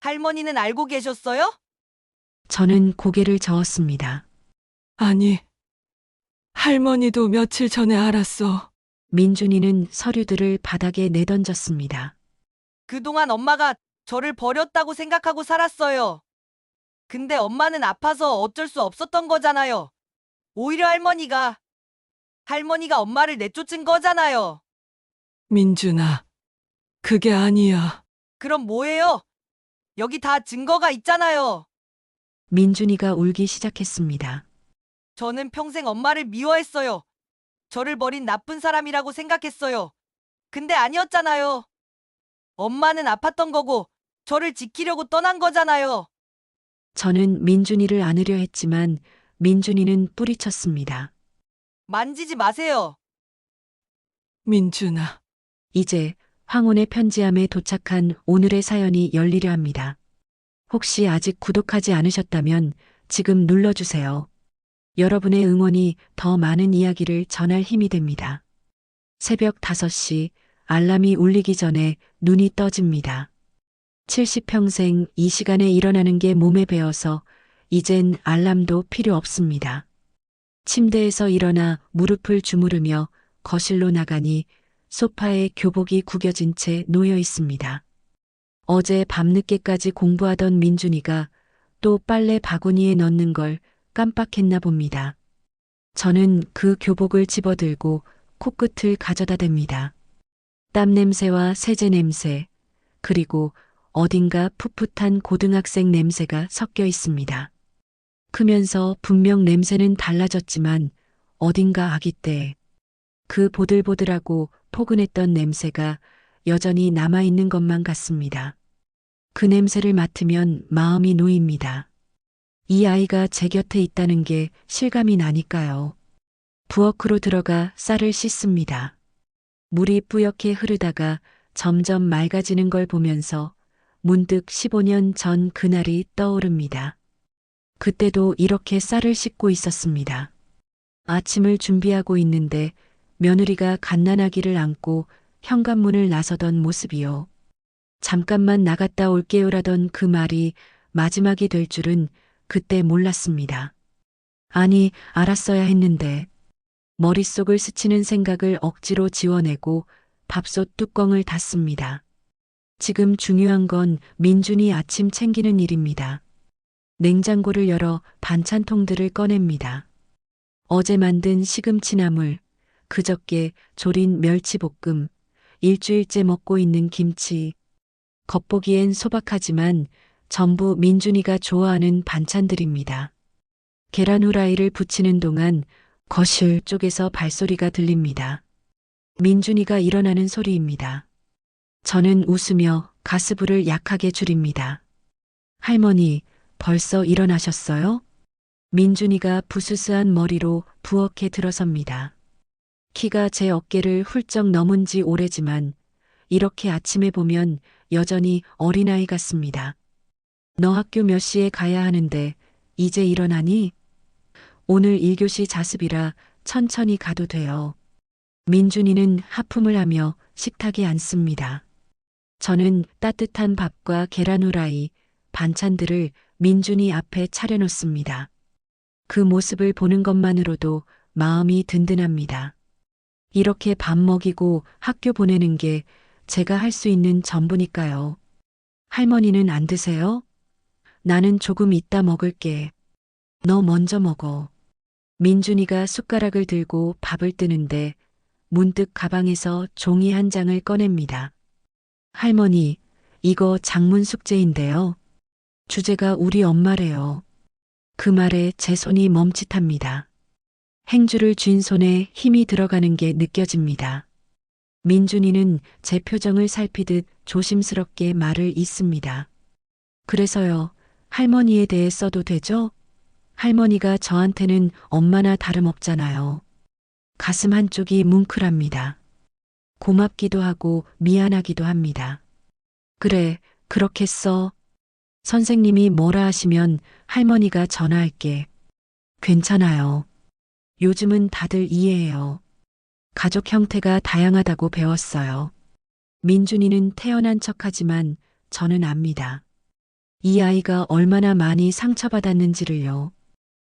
할머니는 알고 계셨어요? 저는 고개를 저었습니다. 아니, 할머니도 며칠 전에 알았어. 민준이는 서류들을 바닥에 내던졌습니다. 그동안 엄마가 저를 버렸다고 생각하고 살았어요. 근데 엄마는 아파서 어쩔 수 없었던 거잖아요. 오히려 할머니가 엄마를 내쫓은 거잖아요. 민준아, 그게 아니야. 그럼 뭐예요? 여기 다 증거가 있잖아요. 민준이가 울기 시작했습니다. 저는 평생 엄마를 미워했어요. 저를 버린 나쁜 사람이라고 생각했어요. 근데 아니었잖아요. 엄마는 아팠던 거고, 저를 지키려고 떠난 거잖아요. 저는 민준이를 안으려 했지만 민준이는 뿌리쳤습니다. 만지지 마세요. 민준아, 이제 황혼의 편지함에 도착한 오늘의 사연이 열리려 합니다. 혹시 아직 구독하지 않으셨다면 지금 눌러주세요. 여러분의 응원이 더 많은 이야기를 전할 힘이 됩니다. 새벽 5시 알람이 울리기 전에 눈이 떠집니다. 70평생 이 시간에 일어나는 게 몸에 배어서 이젠 알람도 필요 없습니다. 침대에서 일어나 무릎을 주무르며 거실로 나가니 소파에 교복이 구겨진 채 놓여 있습니다. 어제 밤늦게까지 공부하던 민준이가 또 빨래 바구니에 넣는 걸 깜빡했나 봅니다. 저는 그 교복을 집어들고 코끝을 가져다 댑니다. 땀 냄새와 세제 냄새, 그리고 어딘가 풋풋한 고등학생 냄새가 섞여 있습니다. 크면서 분명 냄새는 달라졌지만 어딘가 아기 때 그 보들보들하고 포근했던 냄새가 여전히 남아있는 것만 같습니다. 그 냄새를 맡으면 마음이 놓입니다. 이 아이가 제 곁에 있다는 게 실감이 나니까요. 부엌으로 들어가 쌀을 씻습니다. 물이 뿌옇게 흐르다가 점점 맑아지는 걸 보면서 문득 15년 전 그날이 떠오릅니다. 그때도 이렇게 쌀을 씻고 있었습니다. 아침을 준비하고 있는데 며느리가 갓난아기를 안고 현관문을 나서던 모습이요. 잠깐만 나갔다 올게요라던 그 말이 마지막이 될 줄은 그때 몰랐습니다. 아니, 알았어야 했는데. 머릿속을 스치는 생각을 억지로 지워내고 밥솥 뚜껑을 닫습니다. 지금 중요한 건 민준이 아침 챙기는 일입니다. 냉장고를 열어 반찬통들을 꺼냅니다. 어제 만든 시금치나물, 그저께 조린 멸치볶음, 일주일째 먹고 있는 김치. 겉보기엔 소박하지만 전부 민준이가 좋아하는 반찬들입니다. 계란 후라이를 부치는 동안 거실 쪽에서 발소리가 들립니다. 민준이가 일어나는 소리입니다. 저는 웃으며 가스불을 약하게 줄입니다. 할머니, 벌써 일어나셨어요? 민준이가 부스스한 머리로 부엌에 들어섭니다. 키가 제 어깨를 훌쩍 넘은 지 오래지만 이렇게 아침에 보면 여전히 어린아이 같습니다. 너 학교 몇 시에 가야 하는데 이제 일어나니? 오늘 1교시 자습이라 천천히 가도 돼요. 민준이는 하품을 하며 식탁에 앉습니다. 저는 따뜻한 밥과 계란 후라이, 반찬들을 민준이 앞에 차려놓습니다. 그 모습을 보는 것만으로도 마음이 든든합니다. 이렇게 밥 먹이고 학교 보내는 게 제가 할 수 있는 전부니까요. 할머니는 안 드세요? 나는 조금 이따 먹을게. 너 먼저 먹어. 민준이가 숟가락을 들고 밥을 뜨는데 문득 가방에서 종이 한 장을 꺼냅니다. 할머니, 이거 장문 숙제인데요. 주제가 우리 엄마래요. 그 말에 제 손이 멈칫합니다. 행주를 쥔 손에 힘이 들어가는 게 느껴집니다. 민준이는 제 표정을 살피듯 조심스럽게 말을 잇습니다. 그래서요, 할머니에 대해 써도 되죠? 할머니가 저한테는 엄마나 다름없잖아요. 가슴 한쪽이 뭉클합니다. 고맙기도 하고 미안하기도 합니다. 그래, 그렇게 써. 선생님이 뭐라 하시면 할머니가 전화할게. 괜찮아요. 요즘은 다들 이해해요. 가족 형태가 다양하다고 배웠어요. 민준이는 태어난 척하지만 저는 압니다. 이 아이가 얼마나 많이 상처받았는지를요.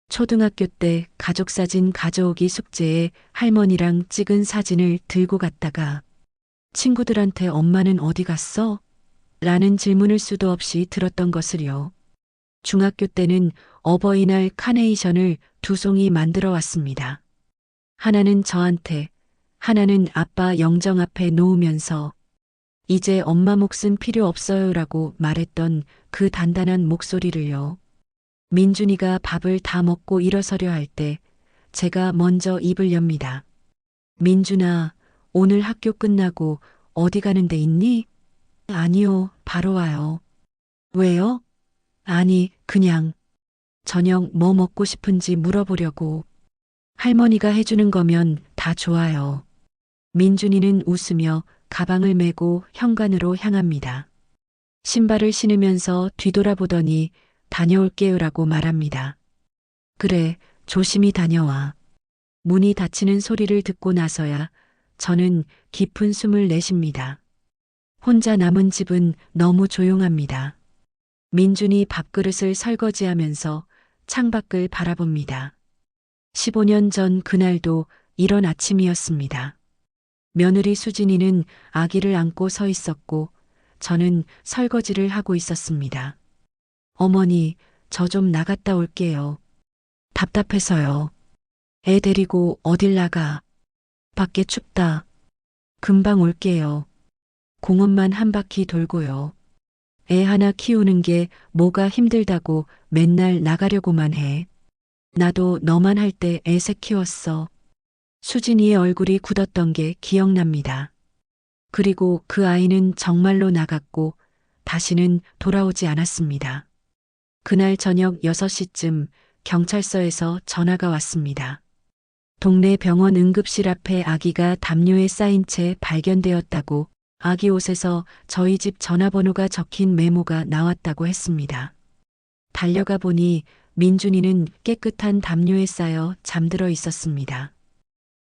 초등학교 때 가족사진 가져오기 숙제에 할머니랑 찍은 사진을 들고 갔다가 친구들한테 엄마는 어디 갔어? 라는 질문을 수도 없이 들었던 것을요. 중학교 때는 어버이날 카네이션을 2송이 만들어 왔습니다. 하나는 저한테, 하나는 아빠 영정 앞에 놓으면서 이제 엄마 몫은 필요 없어요라고 말했던 그 단단한 목소리를요. 민준이가 밥을 다 먹고 일어서려 할 때 제가 먼저 입을 엽니다. 민준아, 오늘 학교 끝나고 어디 가는 데 있니? 아니요, 바로 와요. 왜요? 아니, 그냥 저녁 뭐 먹고 싶은지 물어보려고. 할머니가 해주는 거면 다 좋아요. 민준이는 웃으며 가방을 메고 현관으로 향합니다. 신발을 신으면서 뒤돌아보더니 다녀올게요라고 말합니다. 그래, 조심히 다녀와. 문이 닫히는 소리를 듣고 나서야 저는 깊은 숨을 내쉽니다. 혼자 남은 집은 너무 조용합니다. 민준이 밥그릇을 설거지하면서 창밖을 바라봅니다. 15년 전 그날도 이런 아침이었습니다. 며느리 수진이는 아기를 안고 서 있었고 저는 설거지를 하고 있었습니다. 어머니, 저 좀 나갔다 올게요. 답답해서요. 애 데리고 어딜 나가. 밖에 춥다. 금방 올게요. 공원만 한 바퀴 돌고요. 애 하나 키우는 게 뭐가 힘들다고 맨날 나가려고만 해. 나도 너만 할 때 애새 키웠어. 수진이의 얼굴이 굳었던 게 기억납니다. 그리고 그 아이는 정말로 나갔고 다시는 돌아오지 않았습니다. 그날 저녁 6시쯤 경찰서에서 전화가 왔습니다. 동네 병원 응급실 앞에 아기가 담요에 쌓인 채 발견되었다고 아기 옷에서 저희 집 전화번호가 적힌 메모가 나왔다고 했습니다. 달려가 보니 민준이는 깨끗한 담요에 쌓여 잠들어 있었습니다.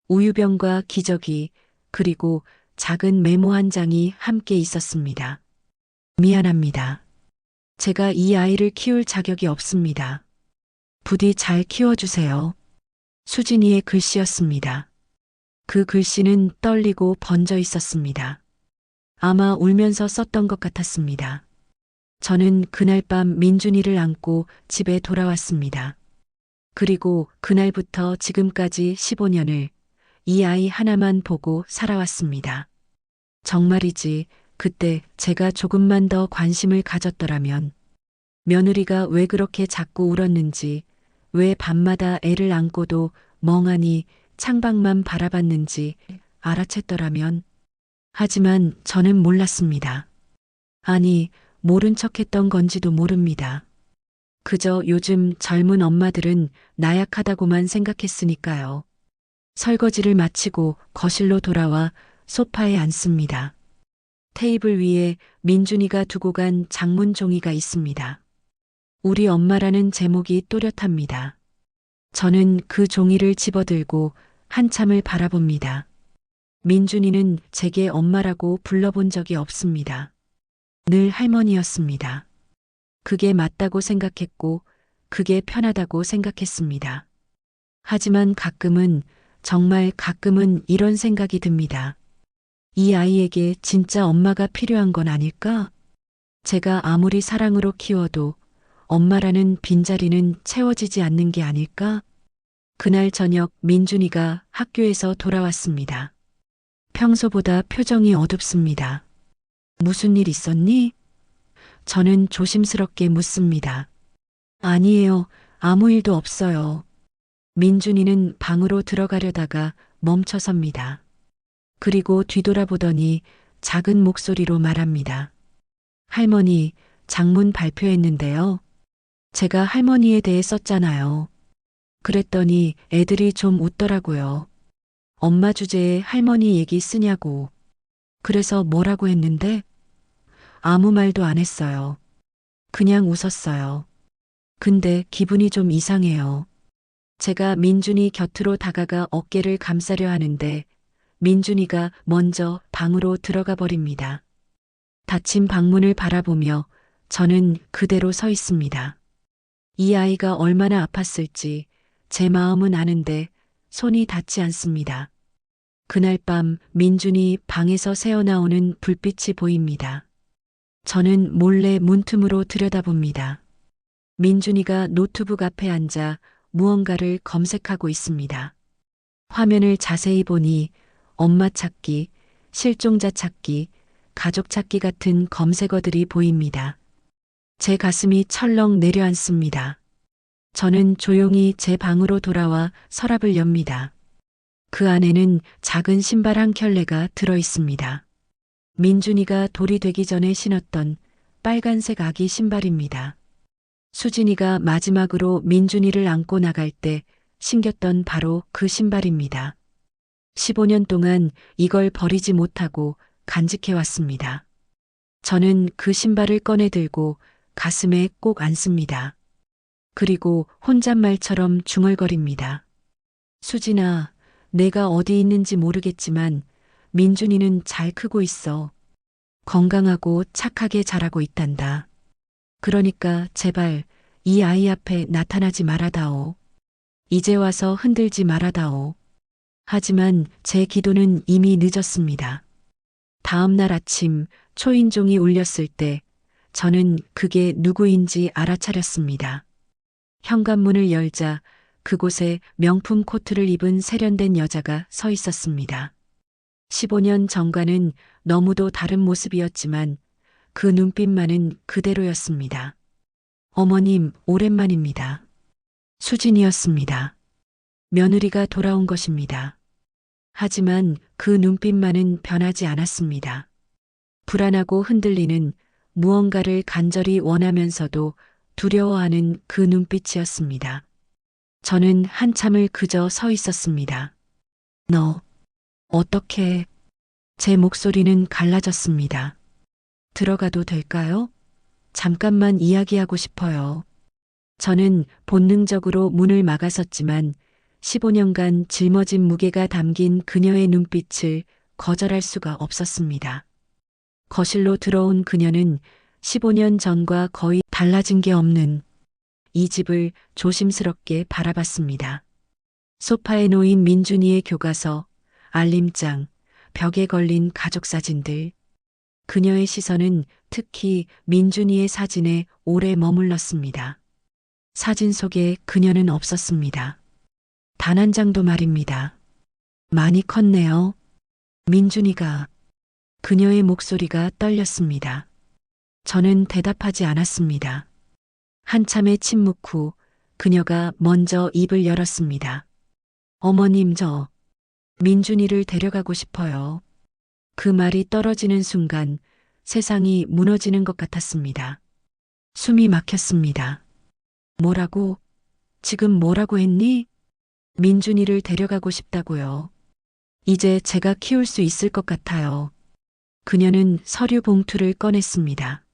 우유병과 기저귀 그리고 작은 메모 한 장이 함께 있었습니다. 미안합니다. 제가 이 아이를 키울 자격이 없습니다. 부디 잘 키워주세요. 수진이의 글씨였습니다. 그 글씨는 떨리고 번져 있었습니다. 아마 울면서 썼던 것 같았습니다. 저는 그날 밤 민준이를 안고 집에 돌아왔습니다. 그리고 그날부터 지금까지 15년을 이 아이 하나만 보고 살아왔습니다. 정말이지 그때 제가 조금만 더 관심을 가졌더라면 며느리가 왜 그렇게 자꾸 울었는지 왜 밤마다 애를 안고도 멍하니 창밖만 바라봤는지 알아챘더라면 하지만 저는 몰랐습니다. 아니, 모른 척했던 건지도 모릅니다. 그저 요즘 젊은 엄마들은 나약하다고만 생각했으니까요. 설거지를 마치고 거실로 돌아와 소파에 앉습니다. 테이블 위에 민준이가 두고 간 장문 종이가 있습니다. 우리 엄마라는 제목이 또렷합니다. 저는 그 종이를 집어들고 한참을 바라봅니다. 민준이는 제게 엄마라고 불러본 적이 없습니다. 늘 할머니였습니다. 그게 맞다고 생각했고 그게 편하다고 생각했습니다. 하지만 가끔은 정말 가끔은 이런 생각이 듭니다. 이 아이에게 진짜 엄마가 필요한 건 아닐까? 제가 아무리 사랑으로 키워도 엄마라는 빈자리는 채워지지 않는 게 아닐까? 그날 저녁 민준이가 학교에서 돌아왔습니다. 평소보다 표정이 어둡습니다. 무슨 일 있었니? 저는 조심스럽게 묻습니다. 아니에요. 아무 일도 없어요. 민준이는 방으로 들어가려다가 멈춰섭니다. 그리고 뒤돌아보더니 작은 목소리로 말합니다. 할머니, 장문 발표했는데요. 제가 할머니에 대해 썼잖아요. 그랬더니 애들이 좀 웃더라고요. 엄마 주제에 할머니 얘기 쓰냐고. 그래서 뭐라고 했는데? 아무 말도 안 했어요. 그냥 웃었어요. 근데 기분이 좀 이상해요. 제가 민준이 곁으로 다가가 어깨를 감싸려 하는데 민준이가 먼저 방으로 들어가 버립니다. 닫힌 방문을 바라보며 저는 그대로 서 있습니다. 이 아이가 얼마나 아팠을지 제 마음은 아는데 손이 닿지 않습니다. 그날 밤 민준이 방에서 새어나오는 불빛이 보입니다. 저는 몰래 문틈으로 들여다봅니다. 민준이가 노트북 앞에 앉아 무언가를 검색하고 있습니다. 화면을 자세히 보니 엄마 찾기, 실종자 찾기, 가족 찾기 같은 검색어들이 보입니다. 제 가슴이 철렁 내려앉습니다. 저는 조용히 제 방으로 돌아와 서랍을 엽니다. 그 안에는 작은 신발 한 켤레가 들어 있습니다. 민준이가 돌이 되기 전에 신었던 빨간색 아기 신발입니다. 수진이가 마지막으로 민준이를 안고 나갈 때 신겼던 바로 그 신발입니다. 15년 동안 이걸 버리지 못하고 간직해 왔습니다. 저는 그 신발을 꺼내 들고 가슴에 꼭 안습니다. 그리고 혼잣말처럼 중얼거립니다. 수진아, 내가 어디 있는지 모르겠지만 민준이는 잘 크고 있어. 건강하고 착하게 자라고 있단다. 그러니까 제발 이 아이 앞에 나타나지 말아다오. 이제 와서 흔들지 말아다오. 하지만 제 기도는 이미 늦었습니다. 다음 날 아침 초인종이 울렸을 때 저는 그게 누구인지 알아차렸습니다. 현관문을 열자 그곳에 명품 코트를 입은 세련된 여자가 서 있었습니다. 15년 전과는 너무도 다른 모습이었지만 그 눈빛만은 그대로였습니다. 어머님, 오랜만입니다. 수진이었습니다. 며느리가 돌아온 것입니다. 하지만 그 눈빛만은 변하지 않았습니다. 불안하고 흔들리는 무언가를 간절히 원하면서도 두려워하는 그 눈빛이었습니다. 저는 한참을 그저 서 있었습니다. 너, 어떻게, 제 목소리는 갈라졌습니다. 들어가도 될까요? 잠깐만 이야기하고 싶어요. 저는 본능적으로 문을 막아섰지만 15년간 짊어진 무게가 담긴 그녀의 눈빛을 거절할 수가 없었습니다. 거실로 들어온 그녀는 15년 전과 거의 달라진 게 없는 이 집을 조심스럽게 바라봤습니다. 소파에 놓인 민준이의 교과서, 알림장, 벽에 걸린 가족 사진들. 그녀의 시선은 특히 민준이의 사진에 오래 머물렀습니다. 사진 속에 그녀는 없었습니다. 단 한 장도 말입니다. 많이 컸네요. 민준이가. 그녀의 목소리가 떨렸습니다. 저는 대답하지 않았습니다. 한참의 침묵 후 그녀가 먼저 입을 열었습니다. 어머님, 저 민준이를 데려가고 싶어요. 그 말이 떨어지는 순간 세상이 무너지는 것 같았습니다. 숨이 막혔습니다. 뭐라고? 지금 뭐라고 했니? 민준이를 데려가고 싶다고요. 이제 제가 키울 수 있을 것 같아요. 그녀는 서류 봉투를 꺼냈습니다.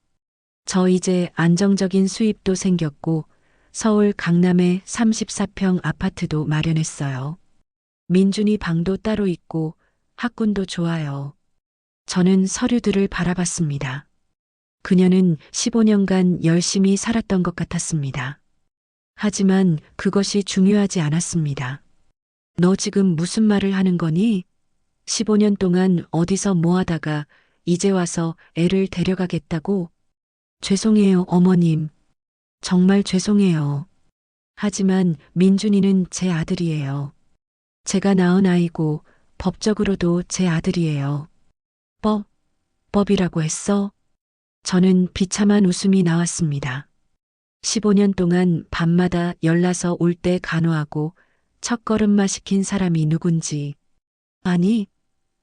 저 이제 안정적인 수입도 생겼고 서울 강남에 34평 아파트도 마련했어요. 민준이 방도 따로 있고 학군도 좋아요. 저는 서류들을 바라봤습니다. 그녀는 15년간 열심히 살았던 것 같았습니다. 하지만 그것이 중요하지 않았습니다. 너 지금 무슨 말을 하는 거니? 15년 동안 어디서 뭐 하다가 이제 와서 애를 데려가겠다고? 죄송해요, 어머님. 정말 죄송해요. 하지만 민준이는 제 아들이에요. 제가 낳은 아이고 법적으로도 제 아들이에요. 법이라고 했어? 저는 비참한 웃음이 나왔습니다. 15년 동안 밤마다 연락서 올 때 간호하고 첫걸음마 시킨 사람이 누군지. 아니,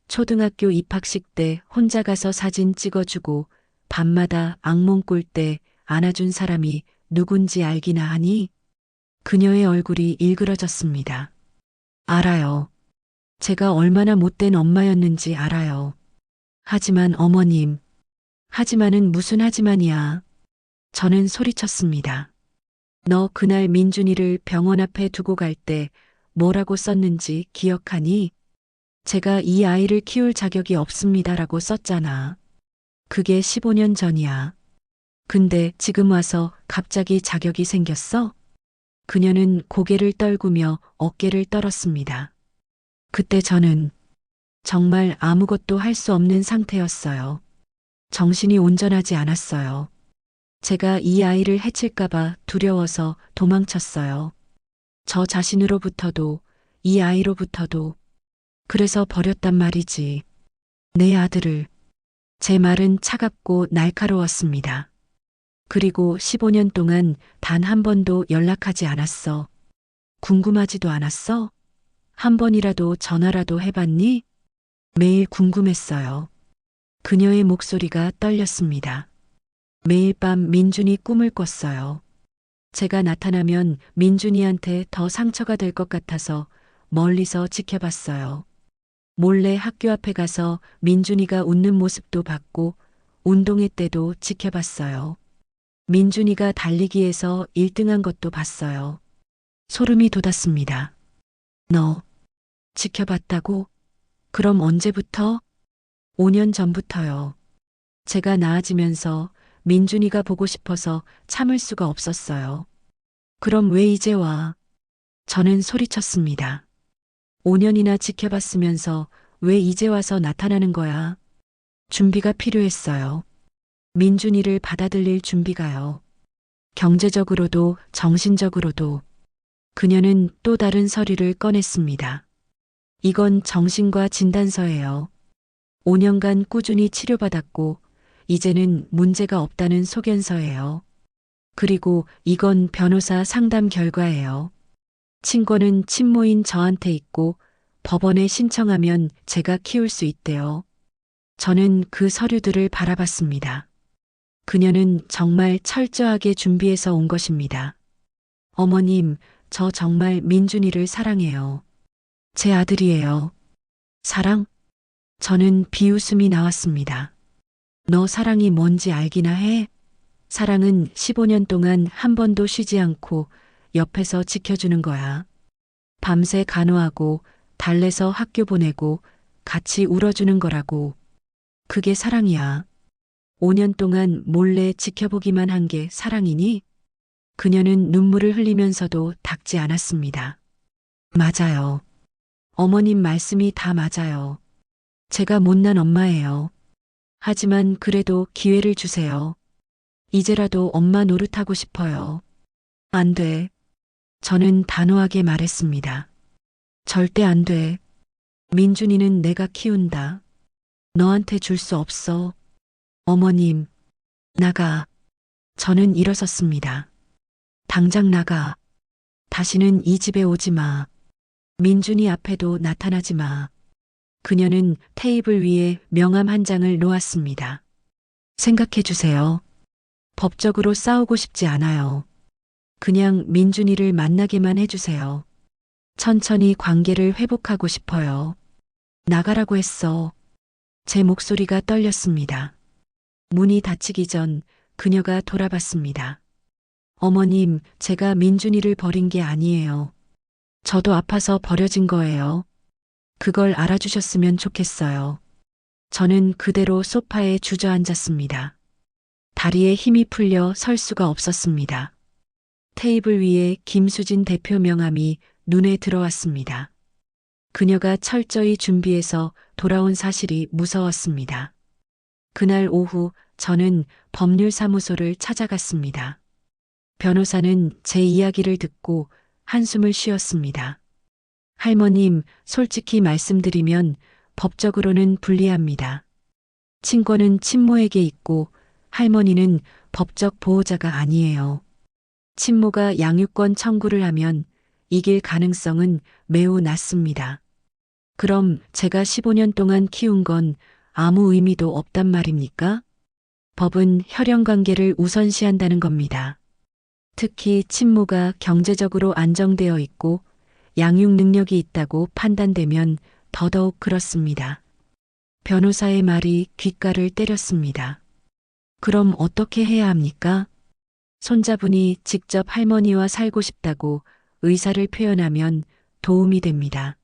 초등학교 입학식 때 혼자 가서 사진 찍어주고 밤마다 악몽 꿀 때 안아준 사람이 누군지 알기나 하니? 그녀의 얼굴이 일그러졌습니다. 알아요. 제가 얼마나 못된 엄마였는지 알아요. 하지만 어머님. 하지만은 무슨 하지만이야. 저는 소리쳤습니다. 너 그날 민준이를 병원 앞에 두고 갈 때 뭐라고 썼는지 기억하니? 제가 이 아이를 키울 자격이 없습니다라고 썼잖아. 그게 15년 전이야. 근데 지금 와서 갑자기 자격이 생겼어? 그녀는 고개를 떨구며 어깨를 떨었습니다. 그때 저는 정말 아무것도 할 수 없는 상태였어요. 정신이 온전하지 않았어요. 제가 이 아이를 해칠까봐 두려워서 도망쳤어요. 저 자신으로부터도, 이 아이로부터도. 그래서 버렸단 말이지. 내 아들을. 제 말은 차갑고 날카로웠습니다. 그리고 15년 동안 단 한 번도 연락하지 않았어. 궁금하지도 않았어? 한 번이라도 전화라도 해봤니? 매일 궁금했어요. 그녀의 목소리가 떨렸습니다. 매일 밤 민준이 꿈을 꿨어요. 제가 나타나면 민준이한테 더 상처가 될 것 같아서 멀리서 지켜봤어요. 몰래 학교 앞에 가서 민준이가 웃는 모습도 봤고 운동회 때도 지켜봤어요. 민준이가 달리기에서 1등한 것도 봤어요. 소름이 돋았습니다. 너 지켜봤다고? 그럼 언제부터? 5년 전부터요. 제가 나아지면서 민준이가 보고 싶어서 참을 수가 없었어요. 그럼 왜 이제 와? 저는 소리쳤습니다. 5년이나 지켜봤으면서 왜 이제 와서 나타나는 거야? 준비가 필요했어요. 민준이를 받아들일 준비가요. 경제적으로도 정신적으로도. 그녀는 또 다른 서류를 꺼냈습니다. 이건 정신과 진단서예요. 5년간 꾸준히 치료받았고 이제는 문제가 없다는 소견서예요. 그리고 이건 변호사 상담 결과예요. 친권은 친모인 저한테 있고 법원에 신청하면 제가 키울 수 있대요. 저는 그 서류들을 바라봤습니다. 그녀는 정말 철저하게 준비해서 온 것입니다. 어머님, 저 정말 민준이를 사랑해요. 제 아들이에요. 사랑? 저는 비웃음이 나왔습니다. 너 사랑이 뭔지 알기나 해? 사랑은 15년 동안 한 번도 쉬지 않고 옆에서 지켜주는 거야. 밤새 간호하고 달래서 학교 보내고 같이 울어주는 거라고. 그게 사랑이야. 5년 동안 몰래 지켜보기만 한 게 사랑이니? 그녀는 눈물을 흘리면서도 닦지 않았습니다. 맞아요. 어머님 말씀이 다 맞아요. 제가 못난 엄마예요. 하지만 그래도 기회를 주세요. 이제라도 엄마 노릇하고 싶어요. 안 돼. 저는 단호하게 말했습니다. 절대 안 돼. 민준이는 내가 키운다. 너한테 줄 수 없어. 어머님, 나가. 저는 일어섰습니다. 당장 나가. 다시는 이 집에 오지 마. 민준이 앞에도 나타나지 마. 그녀는 테이블 위에 명함 한 장을 놓았습니다. 생각해 주세요. 법적으로 싸우고 싶지 않아요. 그냥 민준이를 만나게만 해주세요. 천천히 관계를 회복하고 싶어요. 나가라고 했어. 제 목소리가 떨렸습니다. 문이 닫히기 전 그녀가 돌아봤습니다. 어머님, 제가 민준이를 버린 게 아니에요. 저도 아파서 버려진 거예요. 그걸 알아주셨으면 좋겠어요. 저는 그대로 소파에 주저앉았습니다. 다리에 힘이 풀려 설 수가 없었습니다. 테이블 위에 김수진 대표 명함이 눈에 들어왔습니다. 그녀가 철저히 준비해서 돌아온 사실이 무서웠습니다. 그날 오후 저는 법률사무소를 찾아갔습니다. 변호사는 제 이야기를 듣고 한숨을 쉬었습니다. 할머님, 솔직히 말씀드리면 법적으로는 불리합니다. 친권은 친모에게 있고 할머니는 법적 보호자가 아니에요. 친모가 양육권 청구를 하면 이길 가능성은 매우 낮습니다. 그럼 제가 15년 동안 키운 건 아무 의미도 없단 말입니까? 법은 혈연 관계를 우선시한다는 겁니다. 특히 친모가 경제적으로 안정되어 있고 양육 능력이 있다고 판단되면 더더욱 그렇습니다. 변호사의 말이 귓가를 때렸습니다. 그럼 어떻게 해야 합니까? 손자분이 직접 할머니와 살고 싶다고 의사를 표현하면 도움이 됩니다.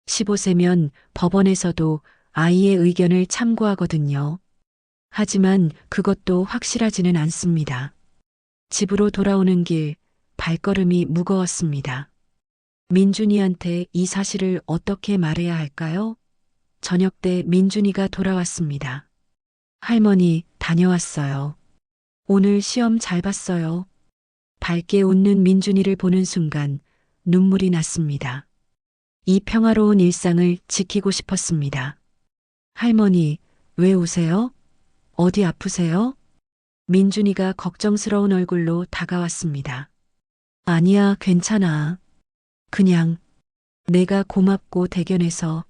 15세면 법원에서도 아이의 의견을 참고하거든요. 하지만 그것도 확실하지는 않습니다. 집으로 돌아오는 길 발걸음이 무거웠습니다. 민준이한테 이 사실을 어떻게 말해야 할까요? 저녁 때 민준이가 돌아왔습니다. 할머니, 다녀왔어요. 오늘 시험 잘 봤어요. 밝게 웃는 민준이를 보는 순간 눈물이 났습니다. 이 평화로운 일상을 지키고 싶었습니다. 할머니, 왜 우세요? 어디 아프세요? 민준이가 걱정스러운 얼굴로 다가왔습니다. 아니야, 괜찮아. 그냥 내가 고맙고 대견해서.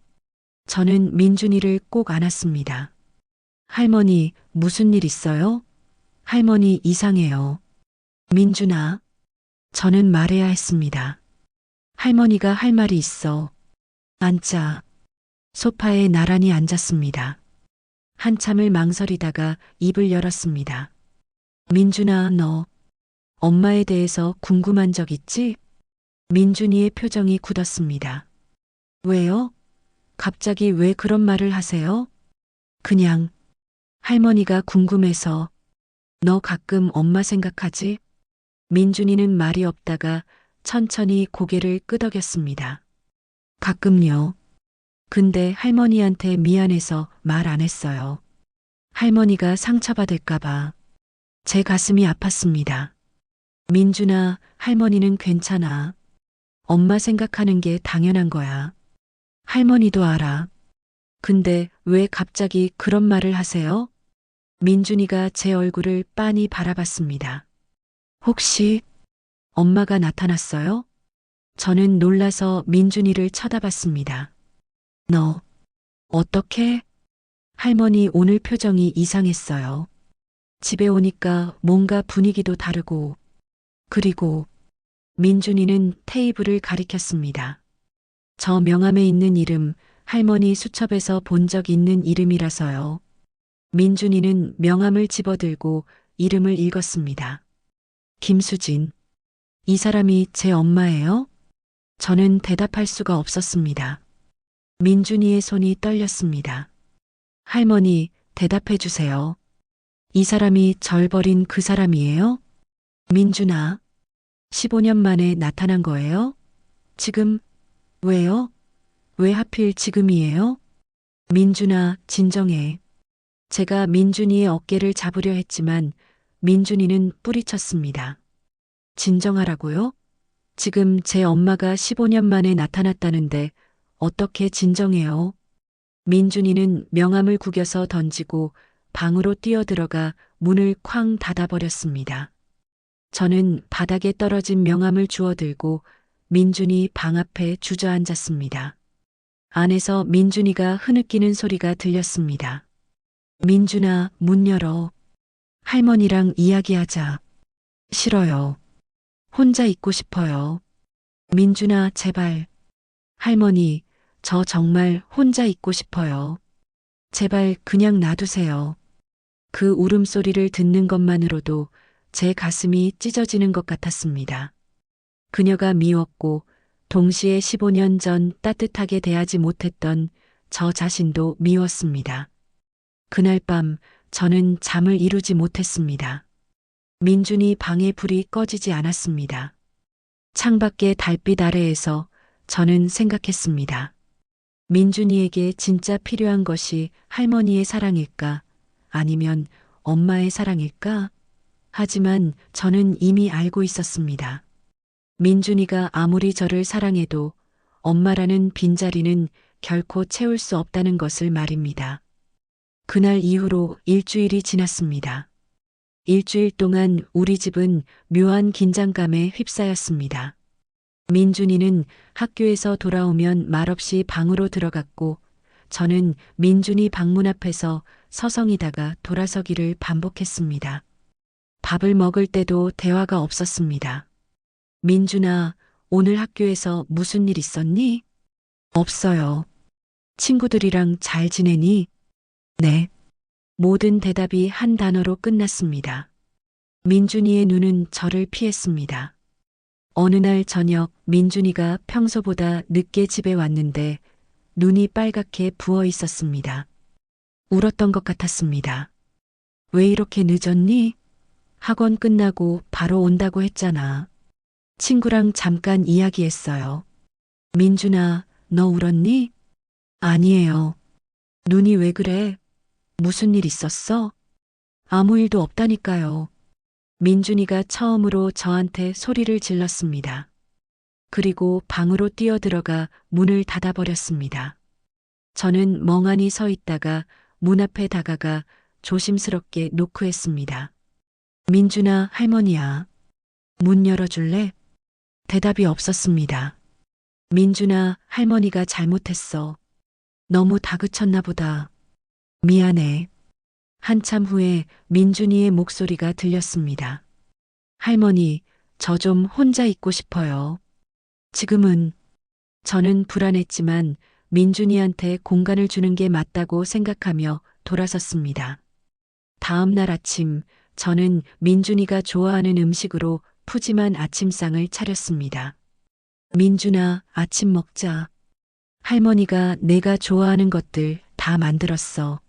저는 민준이를 꼭 안았습니다. 할머니, 무슨 일 있어요? 할머니 이상해요. 민준아, 저는 말해야 했습니다. 할머니가 할 말이 있어. 앉자. 소파에 나란히 앉았습니다. 한참을 망설이다가 입을 열었습니다. 민준아, 너 엄마에 대해서 궁금한 적 있지? 민준이의 표정이 굳었습니다. 왜요? 갑자기 왜 그런 말을 하세요? 그냥 할머니가 궁금해서. 너 가끔 엄마 생각하지? 민준이는 말이 없다가 천천히 고개를 끄덕였습니다. 가끔요. 근데 할머니한테 미안해서 말 안 했어요. 할머니가 상처받을까봐. 제 가슴이 아팠습니다. 민준아, 할머니는 괜찮아. 엄마 생각하는 게 당연한 거야. 할머니도 알아. 근데 왜 갑자기 그런 말을 하세요? 민준이가 제 얼굴을 빤히 바라봤습니다. 혹시 엄마가 나타났어요? 저는 놀라서 민준이를 쳐다봤습니다. 너 어떻게? 할머니 오늘 표정이 이상했어요. 집에 오니까 뭔가 분위기도 다르고. 그리고 민준이는 테이블을 가리켰습니다. 저 명함에 있는 이름 할머니 수첩에서 본 적 있는 이름이라서요. 민준이는 명함을 집어들고 이름을 읽었습니다. 김수진. 이 사람이 제 엄마예요? 저는 대답할 수가 없었습니다. 민준이의 손이 떨렸습니다. 할머니, 대답해 주세요. 이 사람이 절 버린 그 사람이에요? 민준아, 15년 만에 나타난 거예요? 지금, 왜요? 왜 하필 지금이에요? 민준아, 진정해. 제가 민준이의 어깨를 잡으려 했지만 민준이는 뿌리쳤습니다. 진정하라고요? 지금 제 엄마가 15년 만에 나타났다는데 어떻게 진정해요? 민준이는 명함을 구겨서 던지고 방으로 뛰어들어가 문을 쾅 닫아버렸습니다. 저는 바닥에 떨어진 명함을 주워들고 민준이 방 앞에 주저앉았습니다. 안에서 민준이가 흐느끼는 소리가 들렸습니다. 민준아, 문 열어. 할머니랑 이야기하자. 싫어요. 혼자 있고 싶어요. 민준아, 제발. 할머니, 저 정말 혼자 있고 싶어요. 제발 그냥 놔두세요. 그 울음소리를 듣는 것만으로도 제 가슴이 찢어지는 것 같았습니다. 그녀가 미웠고 동시에 15년 전 따뜻하게 대하지 못했던 저 자신도 미웠습니다. 그날 밤 저는 잠을 이루지 못했습니다. 민준이 방의 불이 꺼지지 않았습니다. 창밖의 달빛 아래에서 저는 생각했습니다. 민준이에게 진짜 필요한 것이 할머니의 사랑일까? 아니면 엄마의 사랑일까? 하지만 저는 이미 알고 있었습니다. 민준이가 아무리 저를 사랑해도 엄마라는 빈자리는 결코 채울 수 없다는 것을 말입니다. 그날 이후로 일주일이 지났습니다. 일주일 동안 우리 집은 묘한 긴장감에 휩싸였습니다. 민준이는 학교에서 돌아오면 말없이 방으로 들어갔고 저는 민준이 방문 앞에서 서성이다가 돌아서기를 반복했습니다. 밥을 먹을 때도 대화가 없었습니다. 민준아, 오늘 학교에서 무슨 일 있었니? 없어요. 친구들이랑 잘 지내니? 네. 모든 대답이 한 단어로 끝났습니다. 민준이의 눈은 저를 피했습니다. 어느 날 저녁 민준이가 평소보다 늦게 집에 왔는데 눈이 빨갛게 부어 있었습니다. 울었던 것 같았습니다. 왜 이렇게 늦었니? 학원 끝나고 바로 온다고 했잖아. 친구랑 잠깐 이야기했어요. 민준아, 너 울었니? 아니에요. 눈이 왜 그래? 무슨 일 있었어? 아무 일도 없다니까요. 민준이가 처음으로 저한테 소리를 질렀습니다. 그리고 방으로 뛰어들어가 문을 닫아버렸습니다. 저는 멍하니 서 있다가 문 앞에 다가가 조심스럽게 노크했습니다. 민준아, 할머니야. 문 열어줄래? 대답이 없었습니다. 민준아, 할머니가 잘못했어. 너무 다그쳤나 보다. 미안해. 한참 후에 민준이의 목소리가 들렸습니다. 할머니, 저 좀 혼자 있고 싶어요. 지금은 저는 불안했지만 민준이한테 공간을 주는 게 맞다고 생각하며 돌아섰습니다. 다음 날 아침, 저는 민준이가 좋아하는 음식으로 푸짐한 아침상을 차렸습니다. 민준아, 아침 먹자. 할머니가 내가 좋아하는 것들 다 만들었어.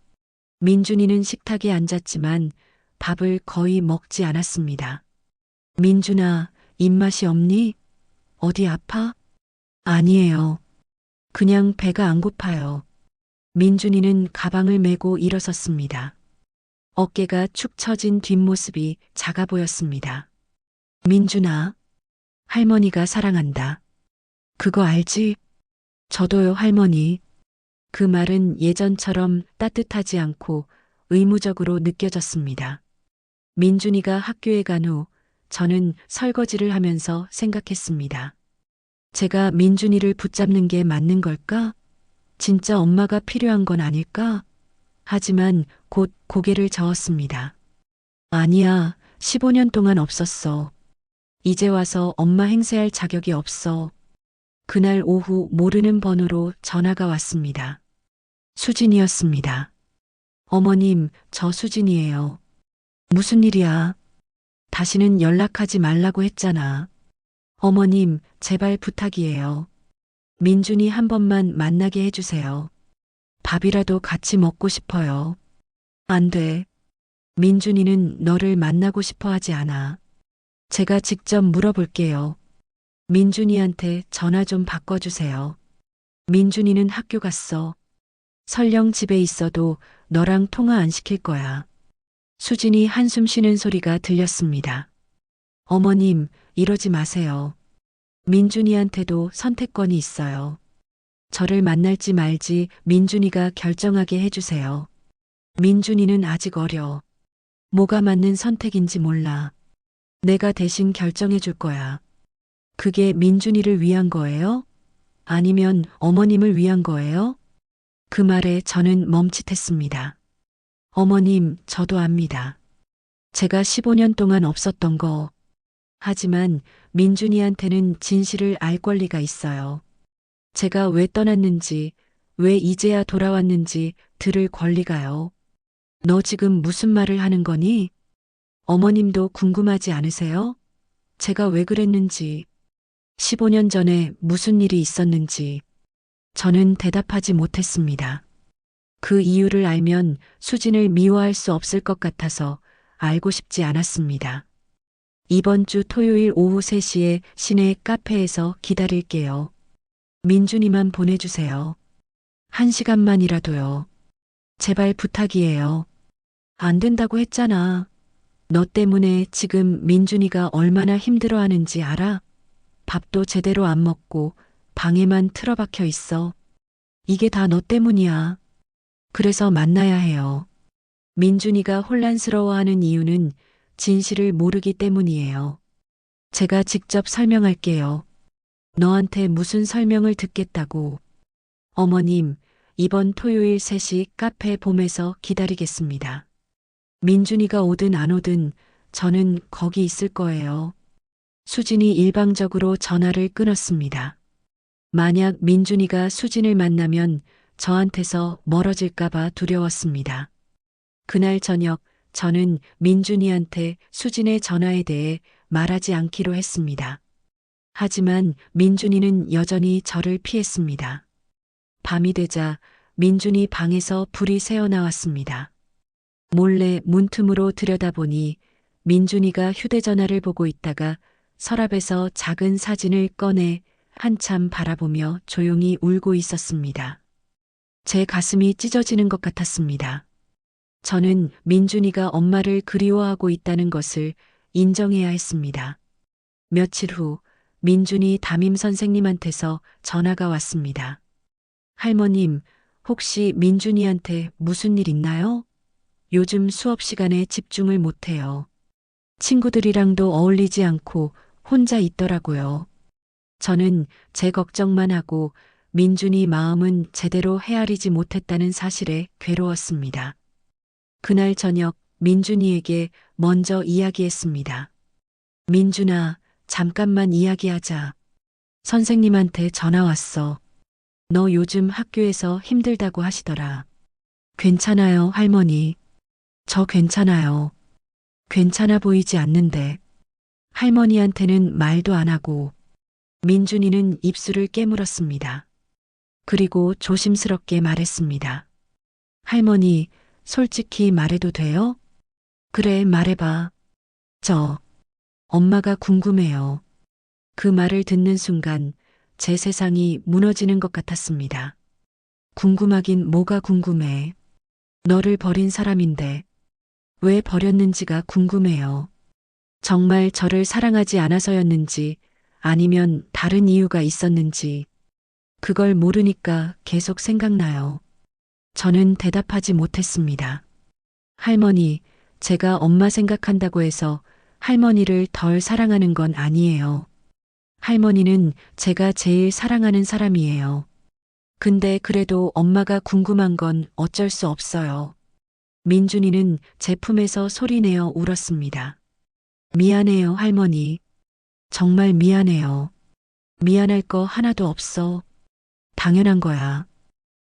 민준이는 식탁에 앉았지만 밥을 거의 먹지 않았습니다. 민준아, 입맛이 없니? 어디 아파? 아니에요. 그냥 배가 안 고파요. 민준이는 가방을 메고 일어섰습니다. 어깨가 축 처진 뒷모습이 작아 보였습니다. 민준아, 할머니가 사랑한다. 그거 알지? 저도요, 할머니. 그 말은 예전처럼 따뜻하지 않고 의무적으로 느껴졌습니다. 민준이가 학교에 간 후 저는 설거지를 하면서 생각했습니다. 제가 민준이를 붙잡는 게 맞는 걸까? 진짜 엄마가 필요한 건 아닐까? 하지만 곧 고개를 저었습니다. 아니야, 15년 동안 없었어. 이제 와서 엄마 행세할 자격이 없어. 그날 오후 모르는 번호로 전화가 왔습니다. 수진이었습니다. 어머님, 저 수진이에요. 무슨 일이야? 다시는 연락하지 말라고 했잖아. 어머님, 제발 부탁이에요. 민준이 한 번만 만나게 해주세요. 밥이라도 같이 먹고 싶어요. 안 돼. 민준이는 너를 만나고 싶어 하지 않아. 제가 직접 물어볼게요. 민준이한테 전화 좀 바꿔주세요. 민준이는 학교 갔어. 설령 집에 있어도 너랑 통화 안 시킬 거야. 수진이 한숨 쉬는 소리가 들렸습니다. 어머님, 이러지 마세요. 민준이한테도 선택권이 있어요. 저를 만날지 말지 민준이가 결정하게 해주세요. 민준이는 아직 어려. 뭐가 맞는 선택인지 몰라. 내가 대신 결정해 줄 거야. 그게 민준이를 위한 거예요? 아니면 어머님을 위한 거예요? 그 말에 저는 멈칫했습니다. 어머님, 저도 압니다. 제가 15년 동안 없었던 거. 하지만 민준이한테는 진실을 알 권리가 있어요. 제가 왜 떠났는지, 왜 이제야 돌아왔는지 들을 권리가요. 너 지금 무슨 말을 하는 거니? 어머님도 궁금하지 않으세요? 제가 왜 그랬는지, 15년 전에 무슨 일이 있었는지. 저는 대답하지 못했습니다. 그 이유를 알면 수진을 미워할 수 없을 것 같아서 알고 싶지 않았습니다. 이번 주 토요일 오후 3시에 시내 카페에서 기다릴게요. 민준이만 보내주세요. 1시간만이라도요. 제발 부탁이에요. 안 된다고 했잖아. 너 때문에 지금 민준이가 얼마나 힘들어하는지 알아? 밥도 제대로 안 먹고 방에만 틀어박혀 있어. 이게 다 너 때문이야. 그래서 만나야 해요. 민준이가 혼란스러워하는 이유는 진실을 모르기 때문이에요. 제가 직접 설명할게요. 너한테 무슨 설명을 듣겠다고. 어머님, 이번 토요일 3시 카페 봄에서 기다리겠습니다. 민준이가 오든 안 오든 저는 거기 있을 거예요. 수진이 일방적으로 전화를 끊었습니다. 만약 민준이가 수진을 만나면 저한테서 멀어질까봐 두려웠습니다. 그날 저녁 저는 민준이한테 수진의 전화에 대해 말하지 않기로 했습니다. 하지만 민준이는 여전히 저를 피했습니다. 밤이 되자 민준이 방에서 불이 새어나왔습니다. 몰래 문틈으로 들여다보니 민준이가 휴대전화를 보고 있다가 서랍에서 작은 사진을 꺼내 한참 바라보며 조용히 울고 있었습니다. 제 가슴이 찢어지는 것 같았습니다. 저는 민준이가 엄마를 그리워하고 있다는 것을 인정해야 했습니다. 며칠 후 민준이 담임 선생님한테서 전화가 왔습니다. 할머님, 혹시 민준이한테 무슨 일 있나요? 요즘 수업 시간에 집중을 못해요. 친구들이랑도 어울리지 않고 혼자 있더라고요. 저는 제 걱정만 하고 민준이 마음은 제대로 헤아리지 못했다는 사실에 괴로웠습니다. 그날 저녁 민준이에게 먼저 이야기했습니다. 민준아, 잠깐만 이야기하자. 선생님한테 전화 왔어. 너 요즘 학교에서 힘들다고 하시더라. 괜찮아요, 할머니. 저 괜찮아요. 괜찮아 보이지 않는데. 할머니한테는 말도 안 하고. 민준이는 입술을 깨물었습니다. 그리고 조심스럽게 말했습니다. 할머니, 솔직히 말해도 돼요? 그래, 말해봐. 엄마가 궁금해요. 그 말을 듣는 순간 제 세상이 무너지는 것 같았습니다. 궁금하긴 뭐가 궁금해. 너를 버린 사람인데 왜 버렸는지가 궁금해요. 정말 저를 사랑하지 않아서였는지 아니면 다른 이유가 있었는지 그걸 모르니까 계속 생각나요. 저는 대답하지 못했습니다. 할머니, 제가 엄마 생각한다고 해서 할머니를 덜 사랑하는 건 아니에요. 할머니는 제가 제일 사랑하는 사람이에요. 근데 그래도 엄마가 궁금한 건 어쩔 수 없어요. 민준이는 제 품에서 소리내어 울었습니다. 미안해요, 할머니. 정말 미안해요. 미안할 거 하나도 없어. 당연한 거야.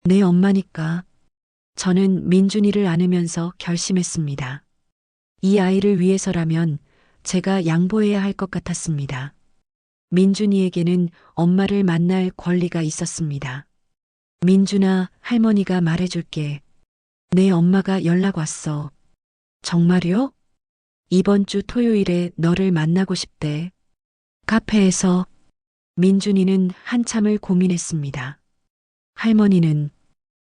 내 엄마니까. 저는 민준이를 안으면서 결심했습니다. 이 아이를 위해서라면 제가 양보해야 할 것 같았습니다. 민준이에게는 엄마를 만날 권리가 있었습니다. 민준아, 할머니가 말해줄게. 내 엄마가 연락 왔어. 정말요? 이번 주 토요일에 너를 만나고 싶대. 카페에서. 민준이는 한참을 고민했습니다. 할머니는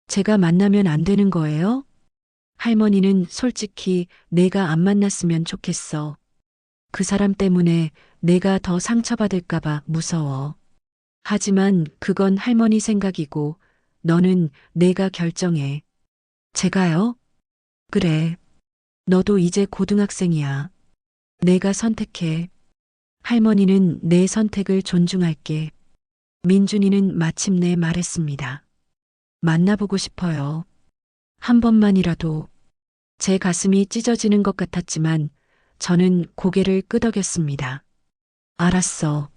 제가 만나면 안 되는 거예요? 할머니는 솔직히 내가 안 만났으면 좋겠어. 그 사람 때문에 내가 더 상처받을까봐 무서워. 하지만 그건 할머니 생각이고 너는 내가 결정해. 제가요? 그래. 너도 이제 고등학생이야. 내가 선택해. 할머니는 내 선택을 존중할게. 민준이는 마침내 말했습니다. 만나보고 싶어요. 한 번만이라도. 제 가슴이 찢어지는 것 같았지만 저는 고개를 끄덕였습니다. 알았어.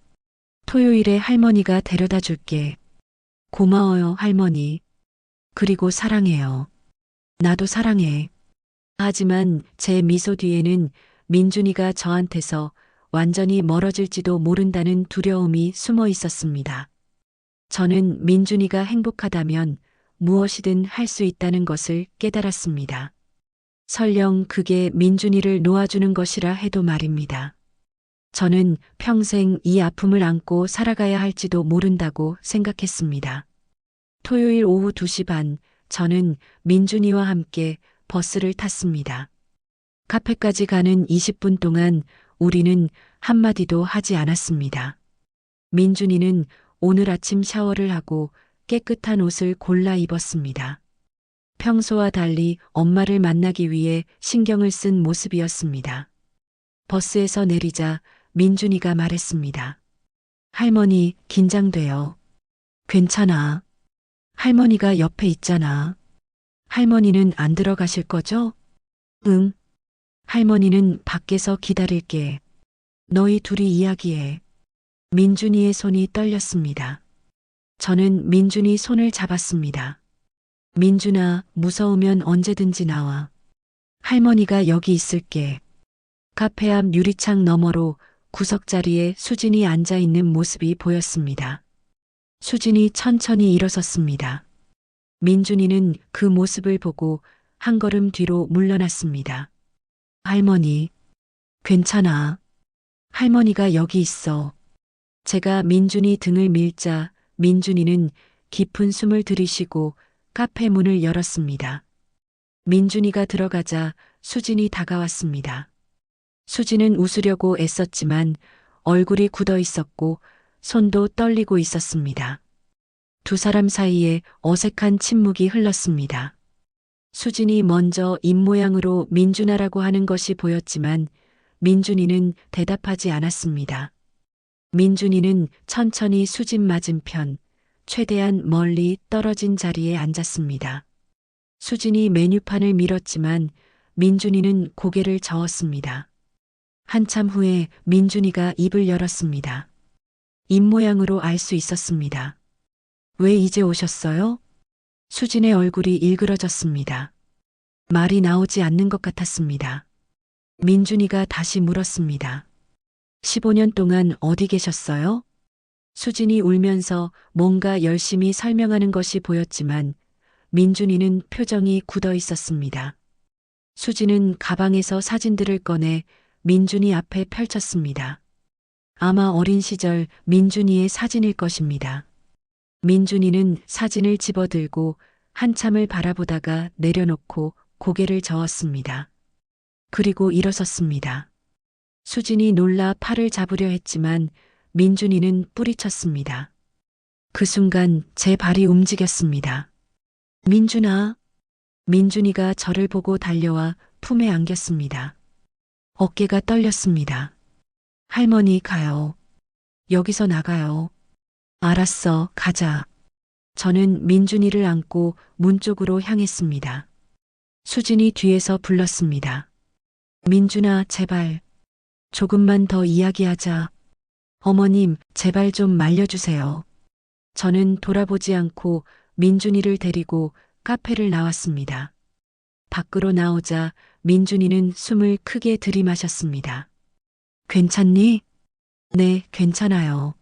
토요일에 할머니가 데려다 줄게. 고마워요, 할머니. 그리고 사랑해요. 나도 사랑해. 하지만 제 미소 뒤에는 민준이가 저한테서 완전히 멀어질지도 모른다는 두려움이 숨어 있었습니다. 저는 민준이가 행복하다면 무엇이든 할 수 있다는 것을 깨달았습니다. 설령 그게 민준이를 놓아주는 것이라 해도 말입니다. 저는 평생 이 아픔을 안고 살아가야 할지도 모른다고 생각했습니다. 토요일 오후 2시 반, 저는 민준이와 함께 버스를 탔습니다. 카페까지 가는 20분 동안 우리는 한마디도 하지 않았습니다. 민준이는 오늘 아침 샤워를 하고 깨끗한 옷을 골라 입었습니다. 평소와 달리 엄마를 만나기 위해 신경을 쓴 모습이었습니다. 버스에서 내리자 민준이가 말했습니다. 할머니, 긴장돼요. 괜찮아. 할머니가 옆에 있잖아. 할머니는 안 들어가실 거죠? 응. 할머니는 밖에서 기다릴게. 너희 둘이 이야기해. 민준이의 손이 떨렸습니다. 저는 민준이 손을 잡았습니다. 민준아, 무서우면 언제든지 나와. 할머니가 여기 있을게. 카페 앞 유리창 너머로 구석자리에 수진이 앉아 있는 모습이 보였습니다. 수진이 천천히 일어섰습니다. 민준이는 그 모습을 보고 한 걸음 뒤로 물러났습니다. 할머니, 괜찮아. 할머니가 여기 있어. 제가 민준이 등을 밀자 민준이는 깊은 숨을 들이쉬고 카페 문을 열었습니다. 민준이가 들어가자 수진이 다가왔습니다. 수진은 웃으려고 애썼지만 얼굴이 굳어 있었고 손도 떨리고 있었습니다. 두 사람 사이에 어색한 침묵이 흘렀습니다. 수진이 먼저 입모양으로 민준아라고 하는 것이 보였지만 민준이는 대답하지 않았습니다. 민준이는 천천히 수진 맞은편, 최대한 멀리 떨어진 자리에 앉았습니다. 수진이 메뉴판을 밀었지만 민준이는 고개를 저었습니다. 한참 후에 민준이가 입을 열었습니다. 입모양으로 알 수 있었습니다. 왜 이제 오셨어요? 수진의 얼굴이 일그러졌습니다. 말이 나오지 않는 것 같았습니다. 민준이가 다시 물었습니다. 15년 동안 어디 계셨어요? 수진이 울면서 뭔가 열심히 설명하는 것이 보였지만 민준이는 표정이 굳어 있었습니다. 수진은 가방에서 사진들을 꺼내 민준이 앞에 펼쳤습니다. 아마 어린 시절 민준이의 사진일 것입니다. 민준이는 사진을 집어들고 한참을 바라보다가 내려놓고 고개를 저었습니다. 그리고 일어섰습니다. 수진이 놀라 팔을 잡으려 했지만 민준이는 뿌리쳤습니다. 그 순간 제 발이 움직였습니다. 민준아. 민준이가 저를 보고 달려와 품에 안겼습니다. 어깨가 떨렸습니다. 할머니 가요. 여기서 나가요. 알았어, 가자. 저는 민준이를 안고 문 쪽으로 향했습니다. 수진이 뒤에서 불렀습니다. 민준아, 제발. 조금만 더 이야기하자. 어머님, 제발 좀 말려주세요. 저는 돌아보지 않고 민준이를 데리고 카페를 나왔습니다. 밖으로 나오자 민준이는 숨을 크게 들이마셨습니다. 괜찮니? 네, 괜찮아요.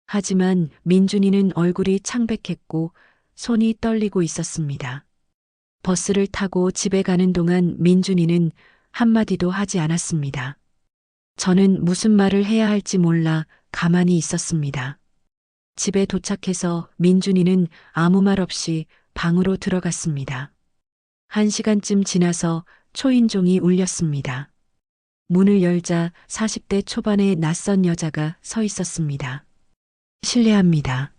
하지만 민준이는 얼굴이 창백했고 손이 떨리고 있었습니다. 버스를 타고 집에 가는 동안 민준이는 한마디도 하지 않았습니다. 저는 무슨 말을 해야 할지 몰라 가만히 있었습니다. 집에 도착해서 민준이는 아무 말 없이 방으로 들어갔습니다. 1시간쯤 지나서 초인종이 울렸습니다. 문을 열자 40대 초반의 낯선 여자가 서 있었습니다. 실례합니다.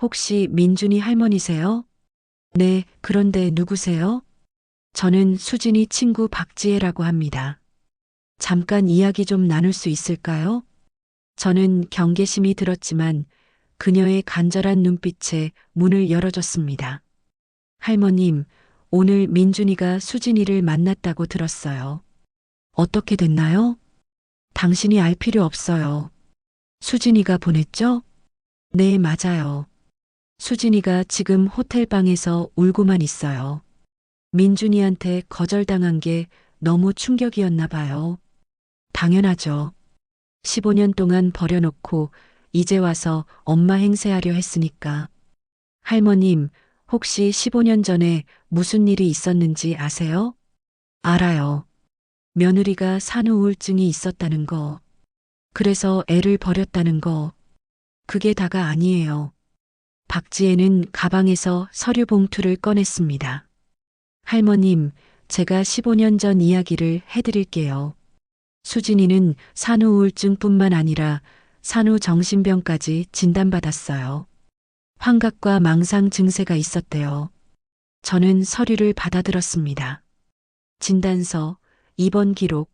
혹시 민준이 할머니세요? 네, 그런데 누구세요? 저는 수진이 친구 박지혜라고 합니다. 잠깐 이야기 좀 나눌 수 있을까요? 저는 경계심이 들었지만 그녀의 간절한 눈빛에 문을 열어줬습니다. 할머님, 오늘 민준이가 수진이를 만났다고 들었어요. 어떻게 됐나요? 당신이 알 필요 없어요. 수진이가 보냈죠? 네, 맞아요. 수진이가 지금 호텔방에서 울고만 있어요. 민준이한테 거절당한 게 너무 충격이었나 봐요. 당연하죠. 15년 동안 버려놓고 이제 와서 엄마 행세하려 했으니까. 할머님, 혹시 15년 전에 무슨 일이 있었는지 아세요? 알아요. 며느리가 산후 우울증이 있었다는 거. 그래서 애를 버렸다는 거. 그게 다가 아니에요. 박지혜는 가방에서 서류 봉투를 꺼냈습니다. 할머님, 제가 15년 전 이야기를 해드릴게요. 수진이는 산후 우울증뿐만 아니라 산후 정신병까지 진단받았어요. 환각과 망상 증세가 있었대요. 저는 서류를 받아들었습니다. 진단서, 입원 기록,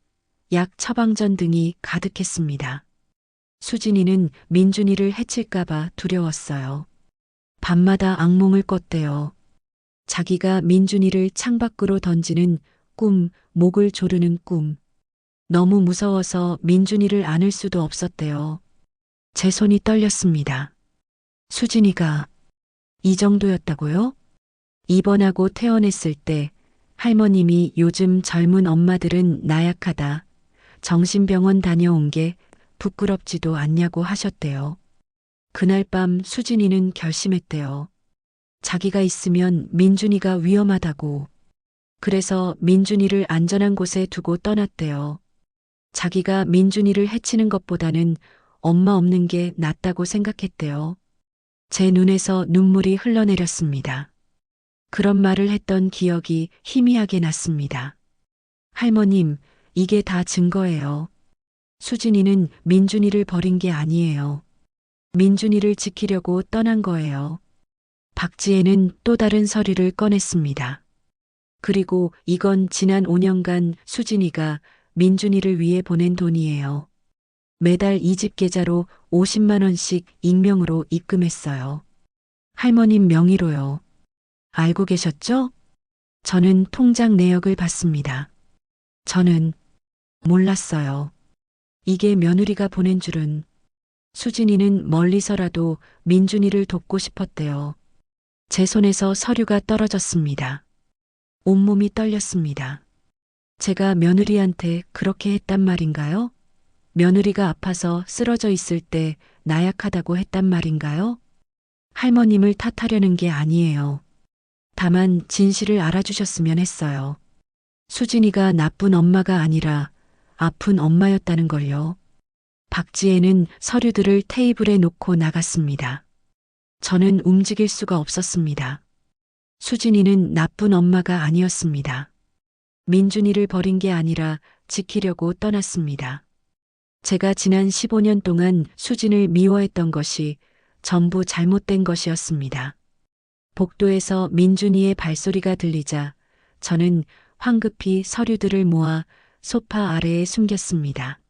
약 처방전 등이 가득했습니다. 수진이는 민준이를 해칠까봐 두려웠어요. 밤마다 악몽을 꿨대요. 자기가 민준이를 창밖으로 던지는 꿈, 목을 조르는 꿈. 너무 무서워서 민준이를 안을 수도 없었대요. 제 손이 떨렸습니다. 수진이가 이 정도였다고요? 입원하고 퇴원했을 때 할머님이 요즘 젊은 엄마들은 나약하다. 정신병원 다녀온 게 부끄럽지도 않냐고 하셨대요. 그날 밤 수진이는 결심했대요. 자기가 있으면 민준이가 위험하다고. 그래서 민준이를 안전한 곳에 두고 떠났대요. 자기가 민준이를 해치는 것보다는 엄마 없는 게 낫다고 생각했대요. 제 눈에서 눈물이 흘러내렸습니다. 그런 말을 했던 기억이 희미하게 났습니다. 할머님, 이게 다 증거예요. 수진이는 민준이를 버린 게 아니에요. 민준이를 지키려고 떠난 거예요. 박지혜는 또 다른 서류를 꺼냈습니다. 그리고 이건 지난 5년간 수진이가 민준이를 위해 보낸 돈이에요. 매달 이 집 계좌로 50만 원씩 익명으로 입금했어요. 할머님 명의로요. 알고 계셨죠? 저는 통장 내역을 봤습니다. 저는 몰랐어요. 이게 며느리가 보낸 줄은. 수진이는 멀리서라도 민준이를 돕고 싶었대요. 제 손에서 서류가 떨어졌습니다. 온몸이 떨렸습니다. 제가 며느리한테 그렇게 했단 말인가요? 며느리가 아파서 쓰러져 있을 때 나약하다고 했단 말인가요? 할머님을 탓하려는 게 아니에요. 다만 진실을 알아주셨으면 했어요. 수진이가 나쁜 엄마가 아니라 아픈 엄마였다는 걸요. 박지혜는 서류들을 테이블에 놓고 나갔습니다. 저는 움직일 수가 없었습니다. 수진이는 나쁜 엄마가 아니었습니다. 민준이를 버린 게 아니라 지키려고 떠났습니다. 제가 지난 15년 동안 수진을 미워했던 것이 전부 잘못된 것이었습니다. 복도에서 민준이의 발소리가 들리자 저는 황급히 서류들을 모아 소파 아래에 숨겼습니다.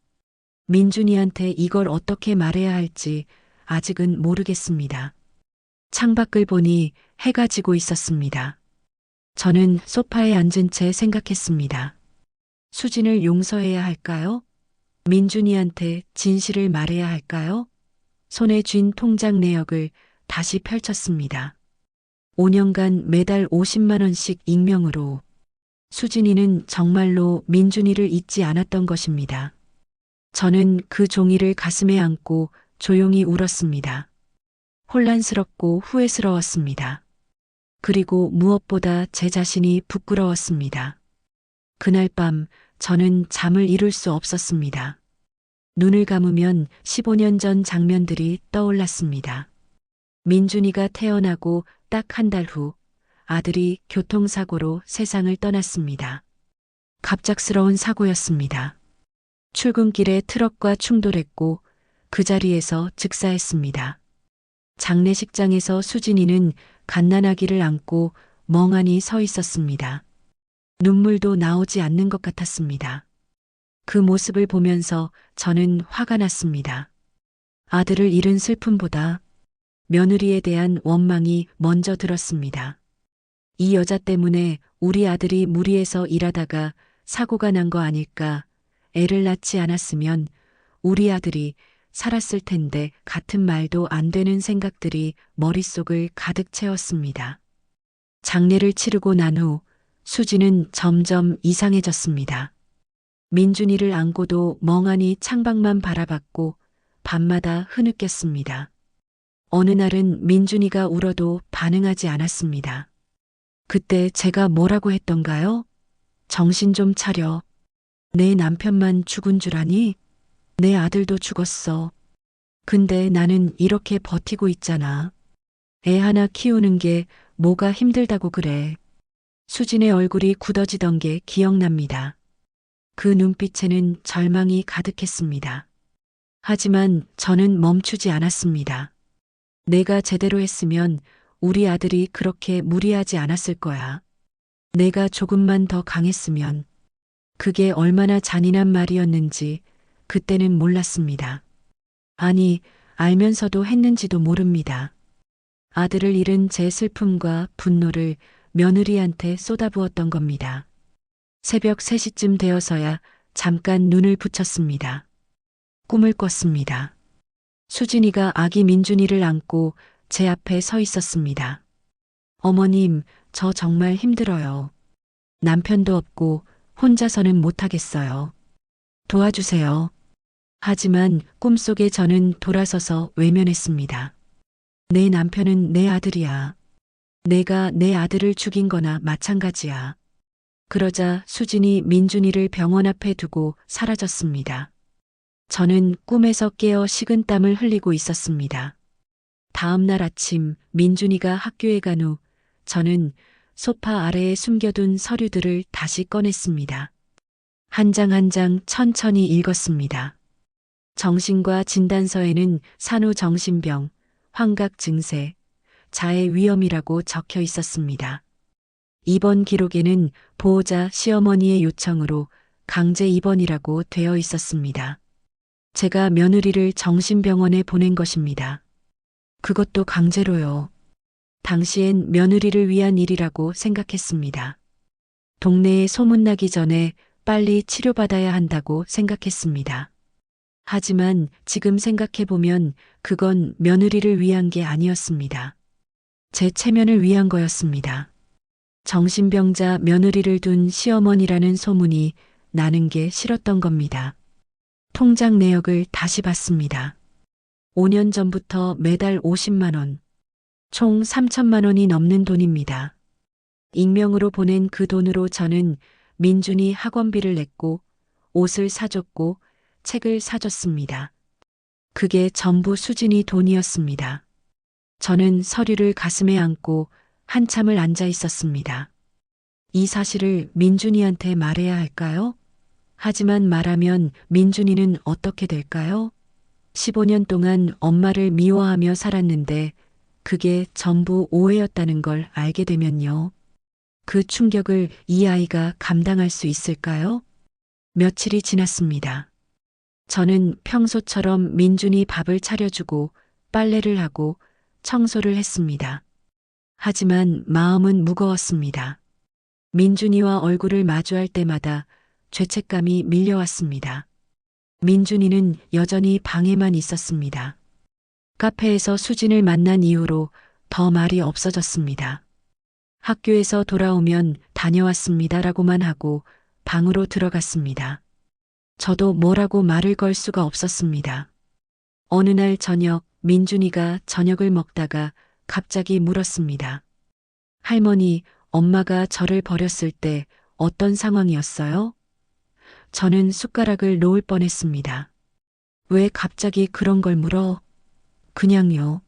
민준이한테 이걸 어떻게 말해야 할지 아직은 모르겠습니다. 창밖을 보니 해가 지고 있었습니다. 저는 소파에 앉은 채 생각했습니다. 수진을 용서해야 할까요? 민준이한테 진실을 말해야 할까요? 손에 쥔 통장 내역을 다시 펼쳤습니다. 5년간 매달 50만 원씩 익명으로. 수진이는 정말로 민준이를 잊지 않았던 것입니다. 저는 그 종이를 가슴에 안고 조용히 울었습니다. 혼란스럽고 후회스러웠습니다. 그리고 무엇보다 제 자신이 부끄러웠습니다. 그날 밤 저는 잠을 이룰 수 없었습니다. 눈을 감으면 15년 전 장면들이 떠올랐습니다. 민준이가 태어나고 딱 한 달 후 아들이 교통사고로 세상을 떠났습니다. 갑작스러운 사고였습니다. 출근길에 트럭과 충돌했고 그 자리에서 즉사했습니다. 장례식장에서 수진이는 갓난아기를 안고 멍하니 서 있었습니다. 눈물도 나오지 않는 것 같았습니다. 그 모습을 보면서 저는 화가 났습니다. 아들을 잃은 슬픔보다 며느리에 대한 원망이 먼저 들었습니다. 이 여자 때문에 우리 아들이 무리해서 일하다가 사고가 난 거 아닐까. 애를 낳지 않았으면 우리 아들이 살았을 텐데 같은 말도 안 되는 생각들이 머릿속을 가득 채웠습니다. 장례를 치르고 난 후 수지는 점점 이상해졌습니다. 민준이를 안고도 멍하니 창밖만 바라봤고 밤마다 흐느꼈습니다. 어느 날은 민준이가 울어도 반응하지 않았습니다. 그때 제가 뭐라고 했던가요? 정신 좀 차려. 내 남편만 죽은 줄 아니? 내 아들도 죽었어. 근데 나는 이렇게 버티고 있잖아. 애 하나 키우는 게 뭐가 힘들다고 그래. 수진의 얼굴이 굳어지던 게 기억납니다. 그 눈빛에는 절망이 가득했습니다. 하지만 저는 멈추지 않았습니다. 내가 제대로 했으면 우리 아들이 그렇게 무리하지 않았을 거야. 내가 조금만 더 강했으면. 그게 얼마나 잔인한 말이었는지 그때는 몰랐습니다. 아니, 알면서도 했는지도 모릅니다. 아들을 잃은 제 슬픔과 분노를 며느리한테 쏟아부었던 겁니다. 새벽 3시쯤 되어서야 잠깐 눈을 붙였습니다. 꿈을 꿨습니다. 수진이가 아기 민준이를 안고 제 앞에 서 있었습니다. 어머님, 저 정말 힘들어요. 남편도 없고 혼자서는 못하겠어요. 도와주세요. 하지만 꿈속에 저는 돌아서서 외면했습니다. 내 남편은 내 아들이야. 내가 내 아들을 죽인 거나 마찬가지야. 그러자 수진이 민준이를 병원 앞에 두고 사라졌습니다. 저는 꿈에서 깨어 식은땀을 흘리고 있었습니다. 다음 날 아침 민준이가 학교에 간 후 저는 소파 아래에 숨겨둔 서류들을 다시 꺼냈습니다. 한 장 한 장 천천히 읽었습니다. 정신과 진단서에는 산후 정신병, 환각 증세, 자해 위험이라고 적혀 있었습니다. 입원 기록에는 보호자 시어머니의 요청으로 강제 입원이라고 되어 있었습니다. 제가 며느리를 정신병원에 보낸 것입니다. 그것도 강제로요. 당시엔 며느리를 위한 일이라고 생각했습니다. 동네에 소문나기 전에 빨리 치료받아야 한다고 생각했습니다. 하지만 지금 생각해보면 그건 며느리를 위한 게 아니었습니다. 제 체면을 위한 거였습니다. 정신병자 며느리를 둔 시어머니라는 소문이 나는 게 싫었던 겁니다. 통장 내역을 다시 봤습니다. 5년 전부터 매달 50만 원, 총 3천만 원이 넘는 돈입니다. 익명으로 보낸 그 돈으로 저는 민준이 학원비를 냈고 옷을 사줬고 책을 사줬습니다. 그게 전부 수진이 돈이었습니다. 저는 서류를 가슴에 안고 한참을 앉아 있었습니다. 이 사실을 민준이한테 말해야 할까요? 하지만 말하면 민준이는 어떻게 될까요? 15년 동안 엄마를 미워하며 살았는데 그게 전부 오해였다는 걸 알게 되면요. 그 충격을 이 아이가 감당할 수 있을까요? 며칠이 지났습니다. 저는 평소처럼 민준이 밥을 차려주고 빨래를 하고 청소를 했습니다. 하지만 마음은 무거웠습니다. 민준이와 얼굴을 마주할 때마다 죄책감이 밀려왔습니다. 민준이는 여전히 방에만 있었습니다. 카페에서 수진을 만난 이후로 더 말이 없어졌습니다. 학교에서 돌아오면 다녀왔습니다라고만 하고 방으로 들어갔습니다. 저도 뭐라고 말을 걸 수가 없었습니다. 어느 날 저녁 민준이가 저녁을 먹다가 갑자기 물었습니다. 할머니, 엄마가 저를 버렸을 때 어떤 상황이었어요? 저는 숟가락을 놓을 뻔했습니다. 왜 갑자기 그런 걸 물어? 그냥요.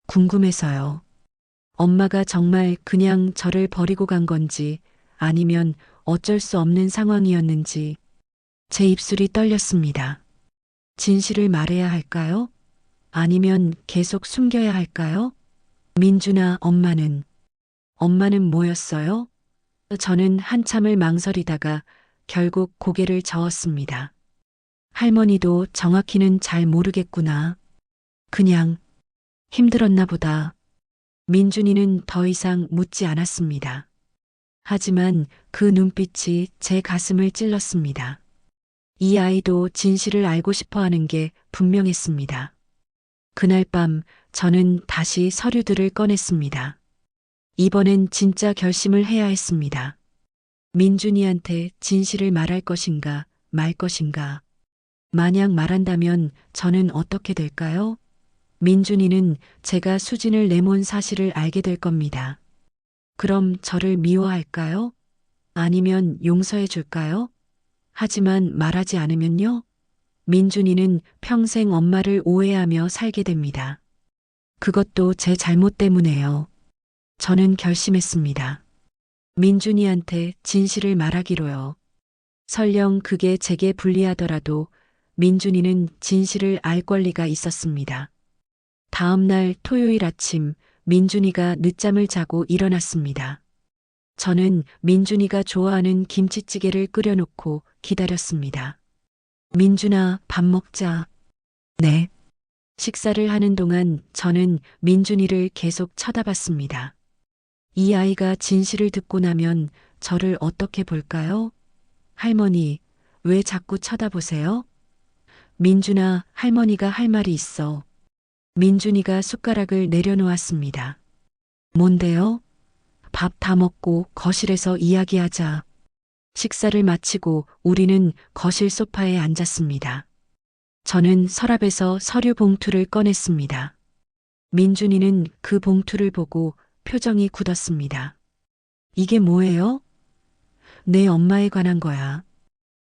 궁금해서요. 엄마가 정말 그냥 저를 버리고 간 건지 아니면 어쩔 수 없는 상황이었는지 제 입술이 떨렸습니다. 진실을 말해야 할까요? 아니면 계속 숨겨야 할까요? 민준아, 엄마는 뭐였어요? 저는 한참을 망설이다가 결국 고개를 저었습니다. 할머니도 정확히는 잘 모르겠구나. 그냥 힘들었나 보다. 민준이는 더 이상 묻지 않았습니다. 하지만 그 눈빛이 제 가슴을 찔렀습니다. 이 아이도 진실을 알고 싶어 하는 게 분명했습니다. 그날 밤 저는 다시 서류들을 꺼냈습니다. 이번엔 진짜 결심을 해야 했습니다. 민준이한테 진실을 말할 것인가, 말 것인가. 만약 말한다면 저는 어떻게 될까요? 민준이는 제가 수진을 내몬 사실을 알게 될 겁니다. 그럼 저를 미워할까요? 아니면 용서해 줄까요? 하지만 말하지 않으면요? 민준이는 평생 엄마를 오해하며 살게 됩니다. 그것도 제 잘못 때문에요. 저는 결심했습니다. 민준이한테 진실을 말하기로요. 설령 그게 제게 불리하더라도 민준이는 진실을 알 권리가 있었습니다. 다음 날 토요일 아침 민준이가 늦잠을 자고 일어났습니다. 저는 민준이가 좋아하는 김치찌개를 끓여놓고 기다렸습니다. 민준아, 밥 먹자. 네. 식사를 하는 동안 저는 민준이를 계속 쳐다봤습니다. 이 아이가 진실을 듣고 나면 저를 어떻게 볼까요? 할머니, 왜 자꾸 쳐다보세요? 민준아, 할머니가 할 말이 있어. 민준이가 숟가락을 내려놓았습니다. 뭔데요? 밥 다 먹고 거실에서 이야기하자. 식사를 마치고 우리는 거실 소파에 앉았습니다. 저는 서랍에서 서류 봉투를 꺼냈습니다. 민준이는 그 봉투를 보고 표정이 굳었습니다. 이게 뭐예요? 내 엄마에 관한 거야.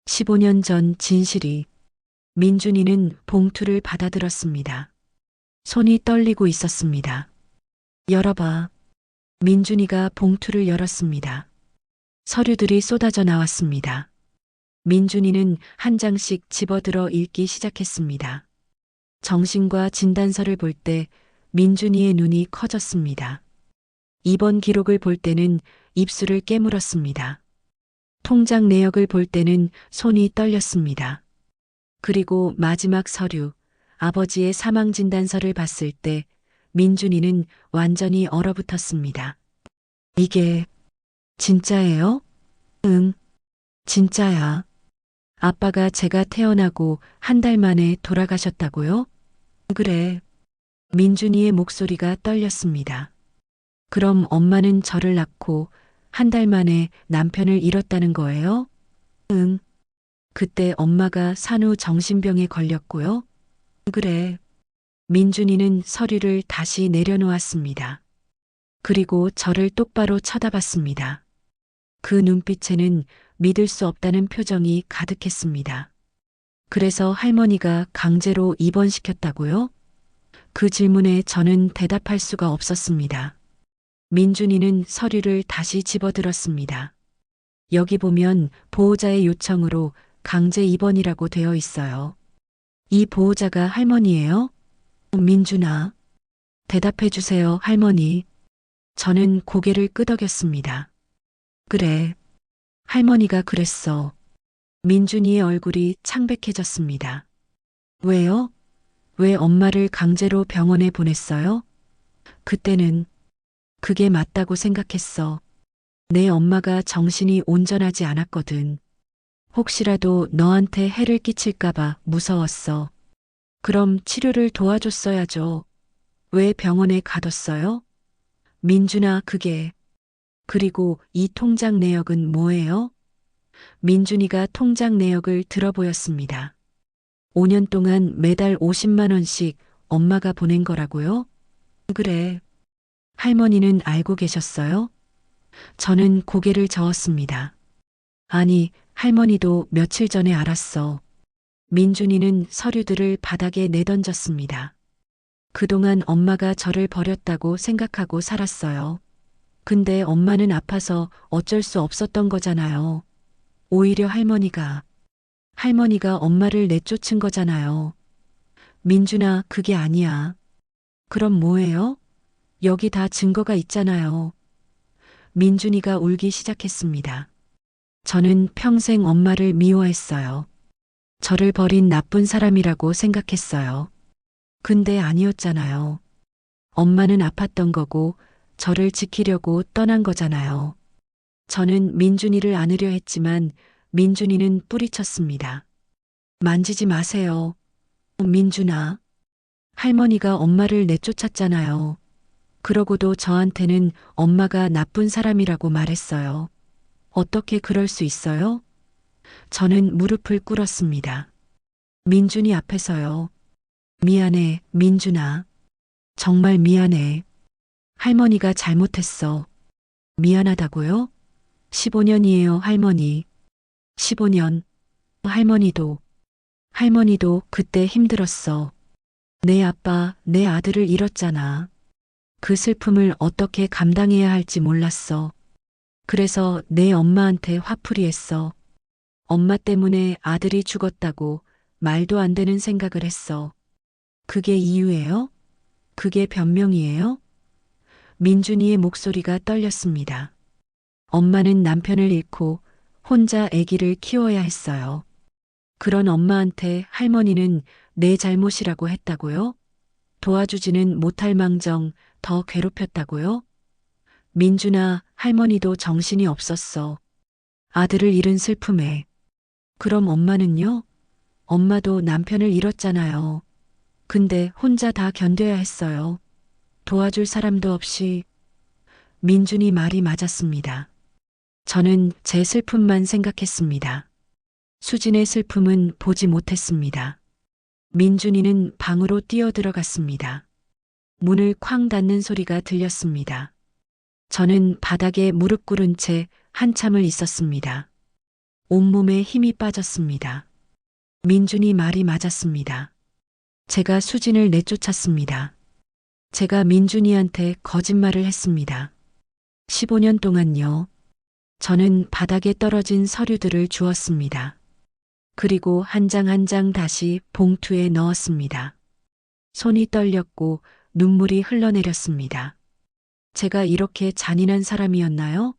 15년 전 진실이. 민준이는 봉투를 받아들었습니다. 손이 떨리고 있었습니다. 열어봐. 민준이가 봉투를 열었습니다. 서류들이 쏟아져 나왔습니다. 민준이는 한 장씩 집어들어 읽기 시작했습니다. 정신과 진단서를 볼 때 민준이의 눈이 커졌습니다. 입원 기록을 볼 때는 입술을 깨물었습니다. 통장 내역을 볼 때는 손이 떨렸습니다. 그리고 마지막 서류, 아버지의 사망 진단서를 봤을 때 민준이는 완전히 얼어붙었습니다. 이게 진짜예요? 응, 진짜야. 아빠가 제가 태어나고 한 달 만에 돌아가셨다고요? 그래. 민준이의 목소리가 떨렸습니다. 그럼 엄마는 저를 낳고 한 달 만에 남편을 잃었다는 거예요? 응. 그때 엄마가 산후 정신병에 걸렸고요. 그래. 민준이는 서류를 다시 내려놓았습니다. 그리고 저를 똑바로 쳐다봤습니다. 그 눈빛에는 믿을 수 없다는 표정이 가득했습니다. 그래서 할머니가 강제로 입원시켰다고요? 그 질문에 저는 대답할 수가 없었습니다. 민준이는 서류를 다시 집어들었습니다. 여기 보면 보호자의 요청으로 강제 입원이라고 되어 있어요. 이 보호자가 할머니예요? 민준아. 대답해 주세요, 할머니. 저는 고개를 끄덕였습니다. 그래. 할머니가 그랬어. 민준이의 얼굴이 창백해졌습니다. 왜요? 왜 엄마를 강제로 병원에 보냈어요? 그때는 그게 맞다고 생각했어. 내 엄마가 정신이 온전하지 않았거든. 혹시라도 너한테 해를 끼칠까봐 무서웠어. 그럼 치료를 도와줬어야죠. 왜 병원에 가뒀어요? 민준아, 그게. 그리고 이 통장 내역은 뭐예요? 민준이가 통장 내역을 들어보였습니다. 5년 동안 매달 50만 원씩 엄마가 보낸 거라고요? 그래. 할머니는 알고 계셨어요? 저는 고개를 저었습니다. 아니, 할머니도 며칠 전에 알았어. 민준이는 서류들을 바닥에 내던졌습니다. 그동안 엄마가 저를 버렸다고 생각하고 살았어요. 근데 엄마는 아파서 어쩔 수 없었던 거잖아요. 오히려 할머니가 엄마를 내쫓은 거잖아요. 민준아, 그게 아니야. 그럼 뭐예요? 여기 다 증거가 있잖아요. 민준이가 울기 시작했습니다. 저는 평생 엄마를 미워했어요. 저를 버린 나쁜 사람이라고 생각했어요. 근데 아니었잖아요. 엄마는 아팠던 거고 저를 지키려고 떠난 거잖아요. 저는 민준이를 안으려 했지만 민준이는 뿌리쳤습니다. 만지지 마세요. 민준아. 할머니가 엄마를 내쫓았잖아요. 그러고도 저한테는 엄마가 나쁜 사람이라고 말했어요. 어떻게 그럴 수 있어요? 저는 무릎을 꿇었습니다. 민준이 앞에서요. 미안해, 민준아. 정말 미안해. 할머니가 잘못했어. 미안하다고요? 15년이에요, 할머니. 15년. 할머니도 그때 힘들었어. 내 아빠, 내 아들을 잃었잖아. 그 슬픔을 어떻게 감당해야 할지 몰랐어. 그래서 내 엄마한테 화풀이했어. 엄마 때문에 아들이 죽었다고 말도 안 되는 생각을 했어. 그게 이유예요? 그게 변명이에요? 민준이의 목소리가 떨렸습니다. 엄마는 남편을 잃고 혼자 아기를 키워야 했어요. 그런 엄마한테 할머니는 내 잘못이라고 했다고요? 도와주지는 못할 망정 더 괴롭혔다고요? 민준아, 할머니도 정신이 없었어. 아들을 잃은 슬픔에. 그럼 엄마는요? 엄마도 남편을 잃었잖아요. 근데 혼자 다 견뎌야 했어요. 도와줄 사람도 없이. 민준이 말이 맞았습니다. 저는 제 슬픔만 생각했습니다. 수진의 슬픔은 보지 못했습니다. 민준이는 방으로 뛰어들어갔습니다. 문을 쾅 닫는 소리가 들렸습니다. 저는 바닥에 무릎 꿇은 채 한참을 있었습니다. 온몸에 힘이 빠졌습니다. 민준이 말이 맞았습니다. 제가 수진을 내쫓았습니다. 제가 민준이한테 거짓말을 했습니다. 15년 동안요. 저는 바닥에 떨어진 서류들을 주었습니다. 그리고 한 장 한 장 다시 봉투에 넣었습니다. 손이 떨렸고 눈물이 흘러내렸습니다. 제가 이렇게 잔인한 사람이었나요?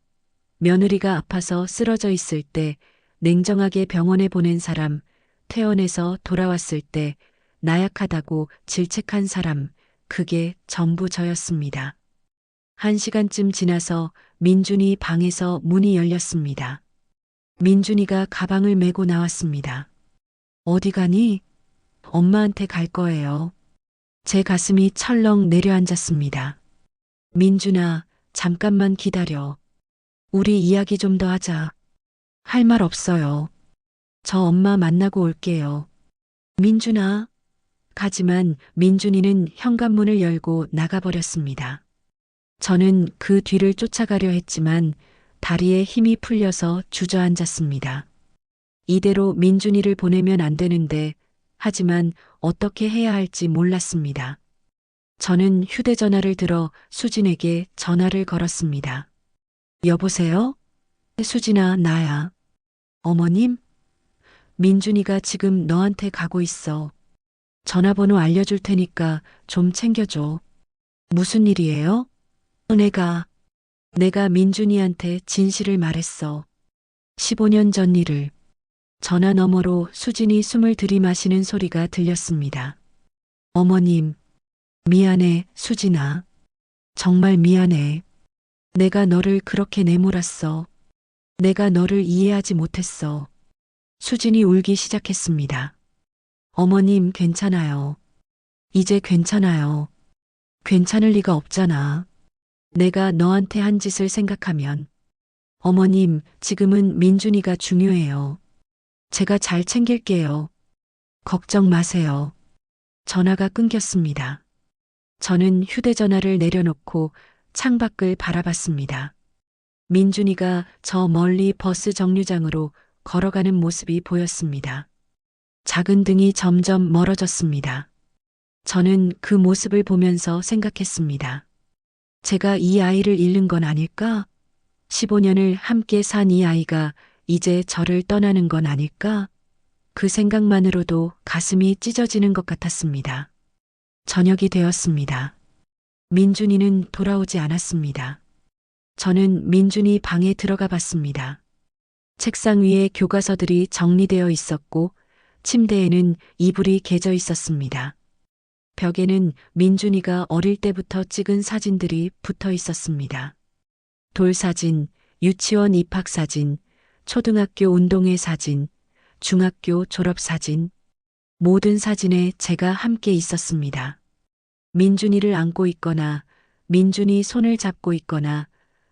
며느리가 아파서 쓰러져 있을 때 냉정하게 병원에 보낸 사람, 퇴원해서 돌아왔을 때 나약하다고 질책한 사람, 그게 전부 저였습니다. 1시간쯤 지나서 민준이 방에서 문이 열렸습니다. 민준이가 가방을 메고 나왔습니다. 어디 가니? 엄마한테 갈 거예요. 제 가슴이 철렁 내려앉았습니다. 민준아, 잠깐만 기다려. 우리 이야기 좀 더 하자. 할 말 없어요. 저 엄마 만나고 올게요. 민준아. 하지만 민준이는 현관문을 열고 나가버렸습니다. 저는 그 뒤를 쫓아가려 했지만 다리에 힘이 풀려서 주저앉았습니다. 이대로 민준이를 보내면 안 되는데, 하지만 어떻게 해야 할지 몰랐습니다. 저는 휴대전화를 들어 수진에게 전화를 걸었습니다. 여보세요? 수진아, 나야. 어머님? 민준이가 지금 너한테 가고 있어. 전화번호 알려줄 테니까 좀 챙겨줘. 무슨 일이에요? 내가 민준이한테 진실을 말했어. 15년 전 일을. 전화 너머로 수진이 숨을 들이마시는 소리가 들렸습니다. 어머님, 미안해, 수진아. 정말 미안해. 내가 너를 그렇게 내몰았어. 내가 너를 이해하지 못했어. 수진이 울기 시작했습니다. 어머님, 괜찮아요. 이제 괜찮아요. 괜찮을 리가 없잖아. 내가 너한테 한 짓을 생각하면. 어머님, 지금은 민준이가 중요해요. 제가 잘 챙길게요. 걱정 마세요. 전화가 끊겼습니다. 저는 휴대전화를 내려놓고 창밖을 바라봤습니다. 민준이가 저 멀리 버스 정류장으로 걸어가는 모습이 보였습니다. 작은 등이 점점 멀어졌습니다. 저는 그 모습을 보면서 생각했습니다. 제가 이 아이를 잃는 건 아닐까? 15년을 함께 산 이 아이가 이제 저를 떠나는 건 아닐까? 그 생각만으로도 가슴이 찢어지는 것 같았습니다. 저녁이 되었습니다. 민준이는 돌아오지 않았습니다. 저는 민준이 방에 들어가 봤습니다. 책상 위에 교과서들이 정리되어 있었고 침대에는 이불이 개져 있었습니다. 벽에는 민준이가 어릴 때부터 찍은 사진들이 붙어 있었습니다. 돌사진, 유치원 입학사진, 초등학교 운동회 사진, 중학교 졸업사진, 모든 사진에 제가 함께 있었습니다. 민준이를 안고 있거나, 민준이 손을 잡고 있거나,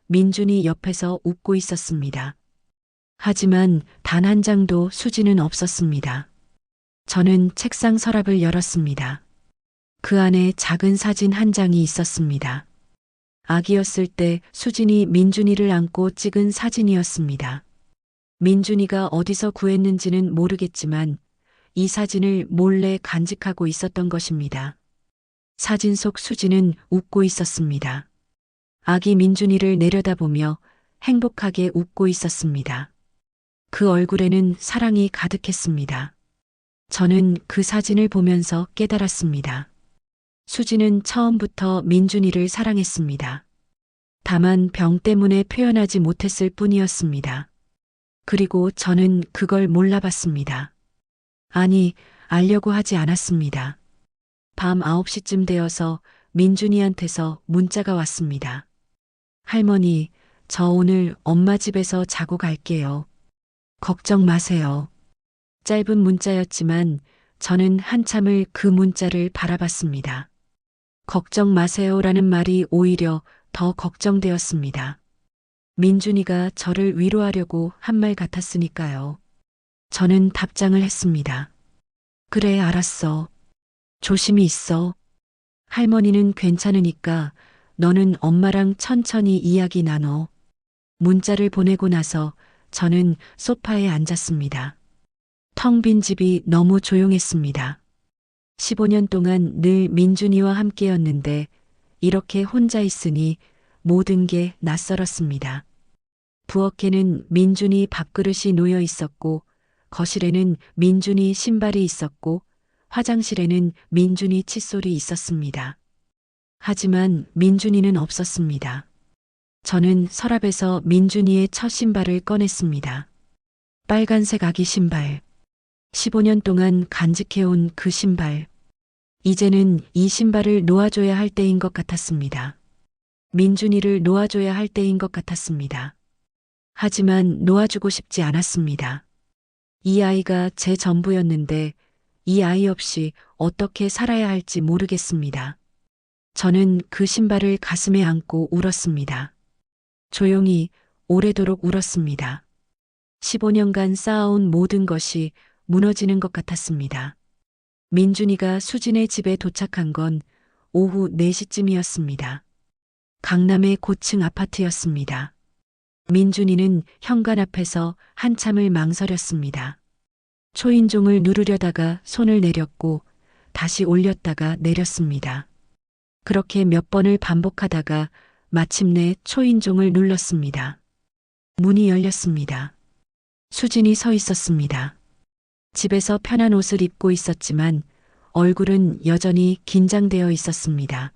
민준이 옆에서 웃고 있었습니다. 하지만 단 한 장도 수지는 없었습니다. 저는 책상 서랍을 열었습니다. 그 안에 작은 사진 한 장이 있었습니다. 아기였을 때 수진이 민준이를 안고 찍은 사진이었습니다. 민준이가 어디서 구했는지는 모르겠지만 이 사진을 몰래 간직하고 있었던 것입니다. 사진 속 수진은 웃고 있었습니다. 아기 민준이를 내려다보며 행복하게 웃고 있었습니다. 그 얼굴에는 사랑이 가득했습니다. 저는 그 사진을 보면서 깨달았습니다. 수진은 처음부터 민준이를 사랑했습니다. 다만 병 때문에 표현하지 못했을 뿐이었습니다. 그리고 저는 그걸 몰라봤습니다. 아니, 알려고 하지 않았습니다. 밤 9시쯤 되어서 민준이한테서 문자가 왔습니다. 할머니, 저 오늘 엄마 집에서 자고 갈게요. 걱정 마세요. 짧은 문자였지만 저는 한참을 그 문자를 바라봤습니다. 걱정 마세요라는 말이 오히려 더 걱정되었습니다. 민준이가 저를 위로하려고 한 말 같았으니까요. 저는 답장을 했습니다. 그래, 알았어. 조심히 있어. 할머니는 괜찮으니까 너는 엄마랑 천천히 이야기 나눠. 문자를 보내고 나서 저는 소파에 앉았습니다. 텅 빈 집이 너무 조용했습니다. 15년 동안 늘 민준이와 함께였는데 이렇게 혼자 있으니 모든 게 낯설었습니다. 부엌에는 민준이 밥그릇이 놓여 있었고 거실에는 민준이 신발이 있었고 화장실에는 민준이 칫솔이 있었습니다. 하지만 민준이는 없었습니다. 저는 서랍에서 민준이의 첫 신발을 꺼냈습니다. 빨간색 아기 신발. 15년 동안 간직해온 그 신발. 이제는 이 신발을 놓아줘야 할 때인 것 같았습니다. 민준이를 놓아줘야 할 때인 것 같았습니다. 하지만 놓아주고 싶지 않았습니다. 이 아이가 제 전부였는데 이 아이 없이 어떻게 살아야 할지 모르겠습니다. 저는 그 신발을 가슴에 안고 울었습니다. 조용히 오래도록 울었습니다. 15년간 쌓아온 모든 것이 무너지는 것 같았습니다. 민준이가 수진의 집에 도착한 건 오후 4시쯤이었습니다. 강남의 고층 아파트였습니다. 민준이는 현관 앞에서 한참을 망설였습니다. 초인종을 누르려다가 손을 내렸고 다시 올렸다가 내렸습니다. 그렇게 몇 번을 반복하다가 마침내 초인종을 눌렀습니다. 문이 열렸습니다. 수진이 서 있었습니다. 집에서 편한 옷을 입고 있었지만 얼굴은 여전히 긴장되어 있었습니다.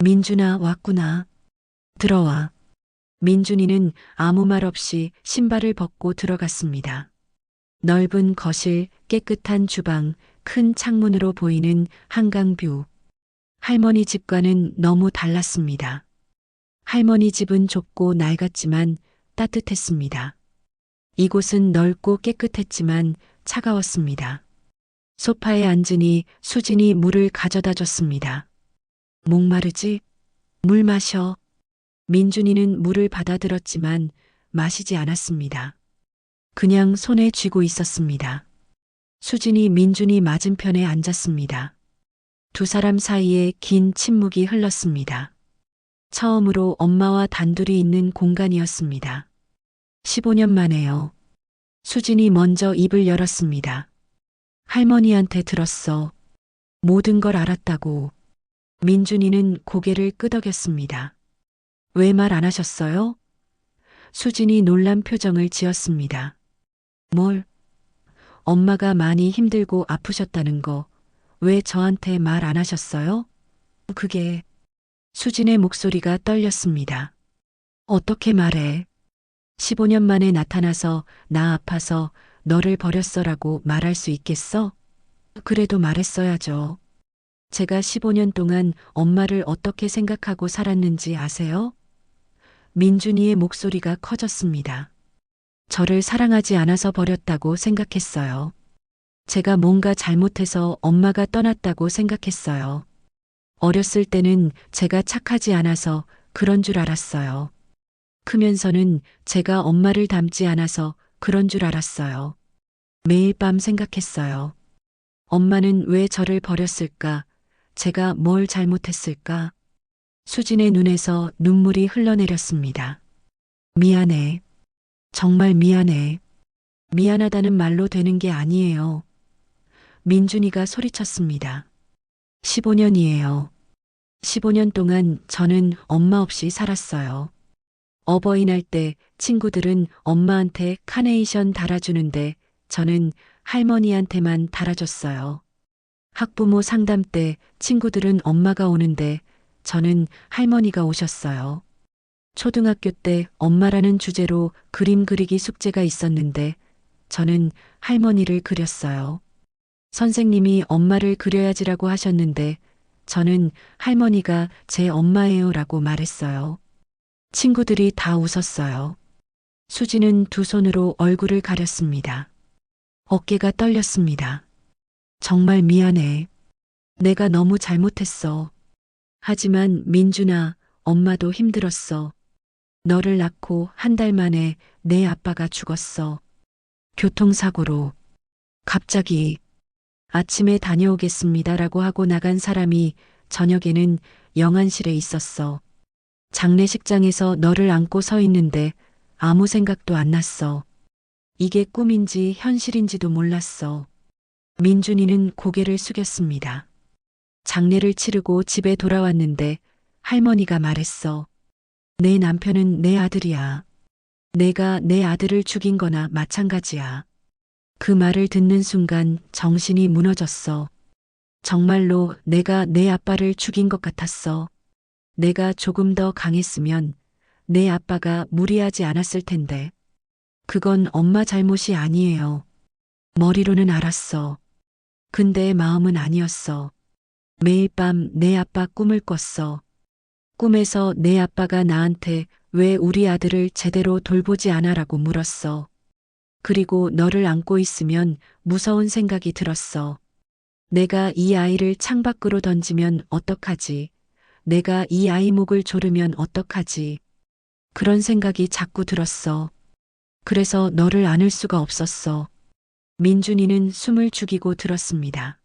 민준아, 왔구나. 들어와. 민준이는 아무 말 없이 신발을 벗고 들어갔습니다. 넓은 거실, 깨끗한 주방, 큰 창문으로 보이는 한강뷰. 할머니 집과는 너무 달랐습니다. 할머니 집은 좁고 낡았지만 따뜻했습니다. 이곳은 넓고 깨끗했지만 차가웠습니다. 소파에 앉으니 수진이 물을 가져다 줬습니다. 목마르지? 물 마셔. 민준이는 물을 받아들었지만 마시지 않았습니다. 그냥 손에 쥐고 있었습니다. 수진이 민준이 맞은편에 앉았습니다. 두 사람 사이에 긴 침묵이 흘렀습니다. 처음으로 엄마와 단둘이 있는 공간이었습니다. 15년 만에요. 수진이 먼저 입을 열었습니다. 할머니한테 들었어. 모든 걸 알았다고. 민준이는 고개를 끄덕였습니다. 왜 말 안 하셨어요? 수진이 놀란 표정을 지었습니다. 뭘? 엄마가 많이 힘들고 아프셨다는 거 왜 저한테 말 안 하셨어요? 그게 수진의 목소리가 떨렸습니다. 어떻게 말해? 15년 만에 나타나서 나 아파서 너를 버렸어라고 말할 수 있겠어? 그래도 말했어야죠. 제가 15년 동안 엄마를 어떻게 생각하고 살았는지 아세요? 민준이의 목소리가 커졌습니다. 저를 사랑하지 않아서 버렸다고 생각했어요. 제가 뭔가 잘못해서 엄마가 떠났다고 생각했어요. 어렸을 때는 제가 착하지 않아서 그런 줄 알았어요. 크면서는 제가 엄마를 닮지 않아서 그런 줄 알았어요. 매일 밤 생각했어요. 엄마는 왜 저를 버렸을까? 제가 뭘 잘못했을까? 수진의 눈에서 눈물이 흘러내렸습니다. 미안해. 정말 미안해. 미안하다는 말로 되는 게 아니에요. 민준이가 소리쳤습니다. 15년이에요. 15년 동안 저는 엄마 없이 살았어요. 어버이날 때 친구들은 엄마한테 카네이션 달아주는데 저는 할머니한테만 달아줬어요. 학부모 상담 때 친구들은 엄마가 오는데 저는 할머니가 오셨어요. 초등학교 때 엄마라는 주제로 그림 그리기 숙제가 있었는데 저는 할머니를 그렸어요. 선생님이 엄마를 그려야지라고 하셨는데 저는 할머니가 제 엄마예요라고 말했어요. 친구들이 다 웃었어요. 수지는 두 손으로 얼굴을 가렸습니다. 어깨가 떨렸습니다. 정말 미안해. 내가 너무 잘못했어. 하지만 민준아, 엄마도 힘들었어. 너를 낳고 한 달 만에 내 아빠가 죽었어. 교통사고로. 갑자기 아침에 다녀오겠습니다라고 하고 나간 사람이 저녁에는 영안실에 있었어. 장례식장에서 너를 안고 서 있는데 아무 생각도 안 났어. 이게 꿈인지 현실인지도 몰랐어. 민준이는 고개를 숙였습니다. 장례를 치르고 집에 돌아왔는데 할머니가 말했어. 내 남편은 내 아들이야. 내가 내 아들을 죽인 거나 마찬가지야. 그 말을 듣는 순간 정신이 무너졌어. 정말로 내가 내 아빠를 죽인 것 같았어. 내가 조금 더 강했으면 내 아빠가 무리하지 않았을 텐데. 그건 엄마 잘못이 아니에요. 머리로는 알았어. 근데 마음은 아니었어. 매일 밤 내 아빠 꿈을 꿨어. 꿈에서 내 아빠가 나한테 왜 우리 아들을 제대로 돌보지 않아라고 물었어. 그리고 너를 안고 있으면 무서운 생각이 들었어. 내가 이 아이를 창밖으로 던지면 어떡하지? 내가 이 아이 목을 조르면 어떡하지? 그런 생각이 자꾸 들었어. 그래서 너를 안을 수가 없었어. 민준이는 숨을 죽이고 들었습니다.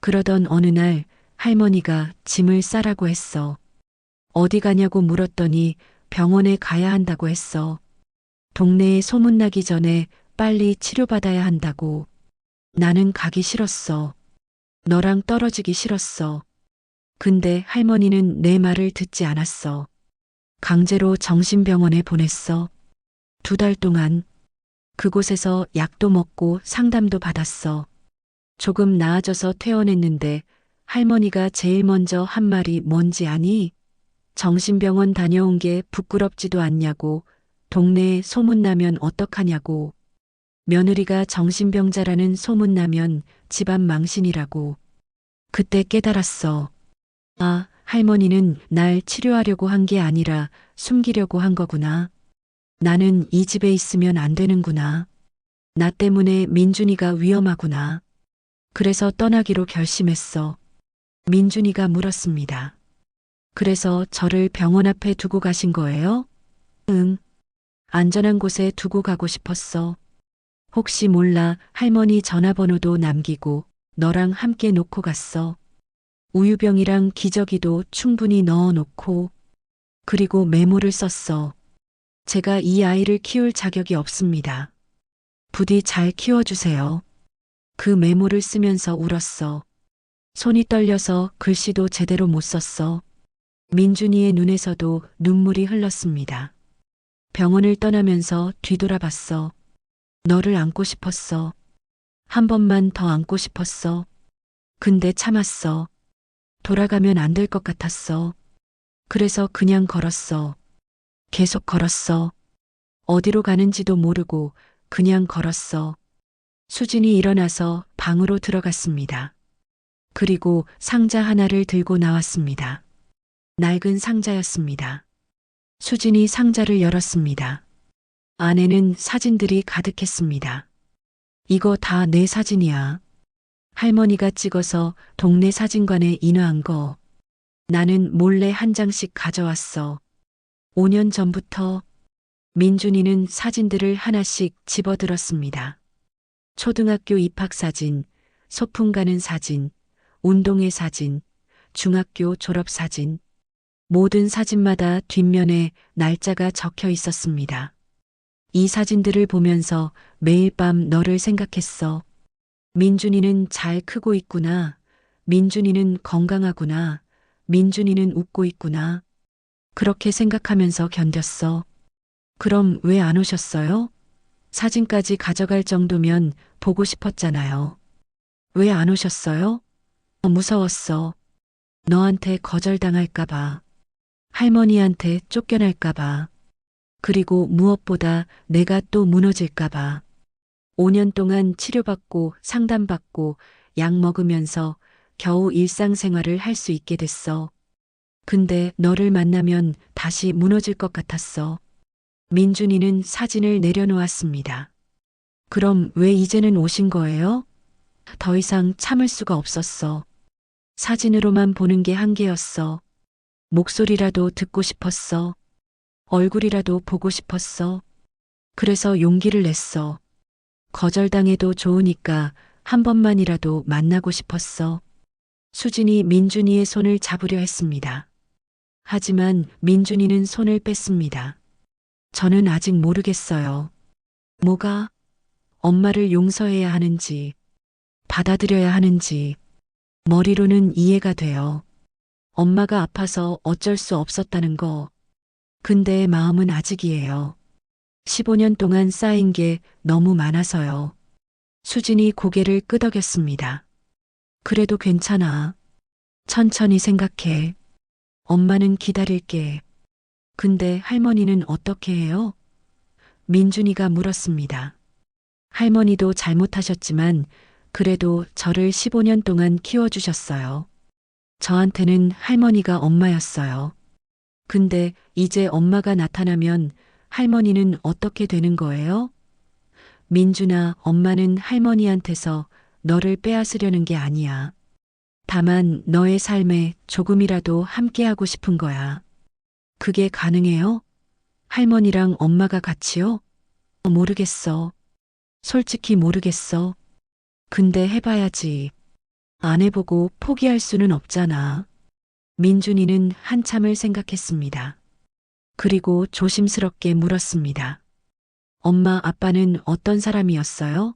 그러던 어느 날 할머니가 짐을 싸라고 했어. 어디 가냐고 물었더니 병원에 가야 한다고 했어. 동네에 소문나기 전에 빨리 치료받아야 한다고. 나는 가기 싫었어. 너랑 떨어지기 싫었어. 근데 할머니는 내 말을 듣지 않았어. 강제로 정신병원에 보냈어. 2달 동안 그곳에서 약도 먹고 상담도 받았어. 조금 나아져서 퇴원했는데 할머니가 제일 먼저 한 말이 뭔지 아니? 정신병원 다녀온 게 부끄럽지도 않냐고, 동네에 소문나면 어떡하냐고, 며느리가 정신병자라는 소문나면 집안 망신이라고. 그때 깨달았어. 아, 할머니는 날 치료하려고 한 게 아니라 숨기려고 한 거구나. 나는 이 집에 있으면 안 되는구나. 나 때문에 민준이가 위험하구나. 그래서 떠나기로 결심했어. 민준이가 물었습니다. 그래서 저를 병원 앞에 두고 가신 거예요? 응. 안전한 곳에 두고 가고 싶었어. 혹시 몰라 할머니 전화번호도 남기고 너랑 함께 놓고 갔어. 우유병이랑 기저귀도 충분히 넣어 놓고. 그리고 메모를 썼어. 제가 이 아이를 키울 자격이 없습니다. 부디 잘 키워주세요. 그 메모를 쓰면서 울었어. 손이 떨려서 글씨도 제대로 못 썼어. 민준이의 눈에서도 눈물이 흘렀습니다. 병원을 떠나면서 뒤돌아봤어. 너를 안고 싶었어. 한 번만 더 안고 싶었어. 근데 참았어. 돌아가면 안 될 것 같았어. 그래서 그냥 걸었어. 계속 걸었어. 어디로 가는지도 모르고 그냥 걸었어. 수진이 일어나서 방으로 들어갔습니다. 그리고 상자 하나를 들고 나왔습니다. 낡은 상자였습니다. 수진이 상자를 열었습니다. 안에는 사진들이 가득했습니다. 이거 다 내 사진이야. 할머니가 찍어서 동네 사진관에 인화한 거. 나는 몰래 한 장씩 가져왔어. 5년 전부터. 민준이는 사진들을 하나씩 집어들었습니다. 초등학교 입학 사진, 소풍 가는 사진, 운동회 사진, 중학교 졸업 사진. 모든 사진마다 뒷면에 날짜가 적혀 있었습니다. 이 사진들을 보면서 매일 밤 너를 생각했어. 민준이는 잘 크고 있구나. 민준이는 건강하구나. 민준이는 웃고 있구나. 그렇게 생각하면서 견뎠어. 그럼 왜 안 오셨어요? 사진까지 가져갈 정도면 보고 싶었잖아요. 왜 안 오셨어요? 무서웠어. 너한테 거절당할까봐. 할머니한테 쫓겨날까봐. 그리고 무엇보다 내가 또 무너질까봐. 5년 동안 치료받고 상담받고 약 먹으면서 겨우 일상생활을 할 수 있게 됐어. 근데 너를 만나면 다시 무너질 것 같았어. 민준이는 사진을 내려놓았습니다. 그럼 왜 이제는 오신 거예요? 더 이상 참을 수가 없었어. 사진으로만 보는 게 한계였어. 목소리라도 듣고 싶었어. 얼굴이라도 보고 싶었어. 그래서 용기를 냈어. 거절당해도 좋으니까 한 번만이라도 만나고 싶었어. 수진이 민준이의 손을 잡으려 했습니다. 하지만 민준이는 손을 뺐습니다. 저는 아직 모르겠어요. 뭐가 엄마를 용서해야 하는지, 받아들여야 하는지, 머리로는 이해가 돼요. 엄마가 아파서 어쩔 수 없었다는 거. 근데 마음은 아직이에요. 15년 동안 쌓인 게 너무 많아서요. 수진이 고개를 끄덕였습니다. 그래도 괜찮아. 천천히 생각해. 엄마는 기다릴게. 근데 할머니는 어떻게 해요? 민준이가 물었습니다. 할머니도 잘못하셨지만 그래도 저를 15년 동안 키워주셨어요. 저한테는 할머니가 엄마였어요. 근데 이제 엄마가 나타나면 할머니는 어떻게 되는 거예요? 민준아, 엄마는 할머니한테서 너를 빼앗으려는 게 아니야. 다만 너의 삶에 조금이라도 함께하고 싶은 거야. 그게 가능해요? 할머니랑 엄마가 같이요? 모르겠어. 솔직히 모르겠어. 근데 해봐야지. 안 해보고 포기할 수는 없잖아. 민준이는 한참을 생각했습니다. 그리고 조심스럽게 물었습니다. 엄마, 아빠는 어떤 사람이었어요?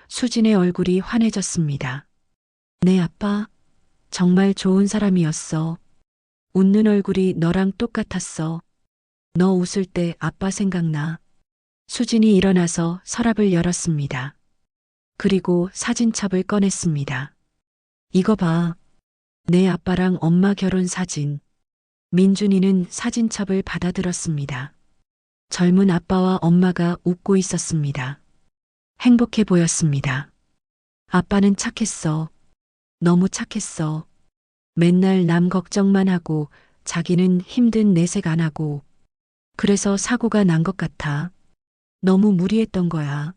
수진의 얼굴이 환해졌습니다. 내 아빠? 정말 좋은 사람이었어. 웃는 얼굴이 너랑 똑같았어. 너 웃을 때 아빠 생각나. 수진이 일어나서 서랍을 열었습니다. 그리고 사진첩을 꺼냈습니다. 이거 봐. 내 아빠랑 엄마 결혼 사진. 민준이는 사진첩을 받아들었습니다. 젊은 아빠와 엄마가 웃고 있었습니다. 행복해 보였습니다. 아빠는 착했어. 너무 착했어. 맨날 남 걱정만 하고 자기는 힘든 내색 안 하고. 그래서 사고가 난 것 같아. 너무 무리했던 거야.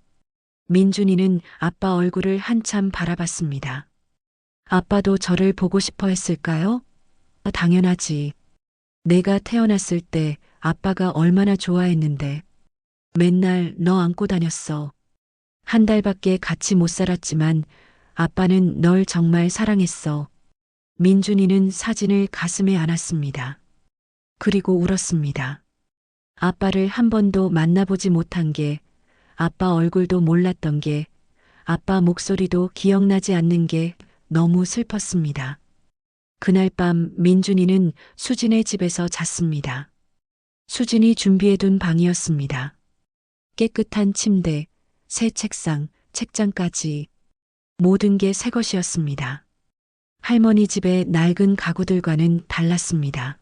민준이는 아빠 얼굴을 한참 바라봤습니다. 아빠도 저를 보고 싶어 했을까요? 당연하지. 내가 태어났을 때 아빠가 얼마나 좋아했는데. 맨날 너 안고 다녔어. 한 달밖에 같이 못 살았지만 아빠는 널 정말 사랑했어. 민준이는 사진을 가슴에 안았습니다. 그리고 울었습니다. 아빠를 한 번도 만나보지 못한 게, 아빠 얼굴도 몰랐던 게, 아빠 목소리도 기억나지 않는 게 너무 슬펐습니다. 그날 밤 민준이는 수진의 집에서 잤습니다. 수진이 준비해둔 방이었습니다. 깨끗한 침대, 새 책상, 책장까지 모든 게 새 것이었습니다. 할머니 집의 낡은 가구들과는 달랐습니다.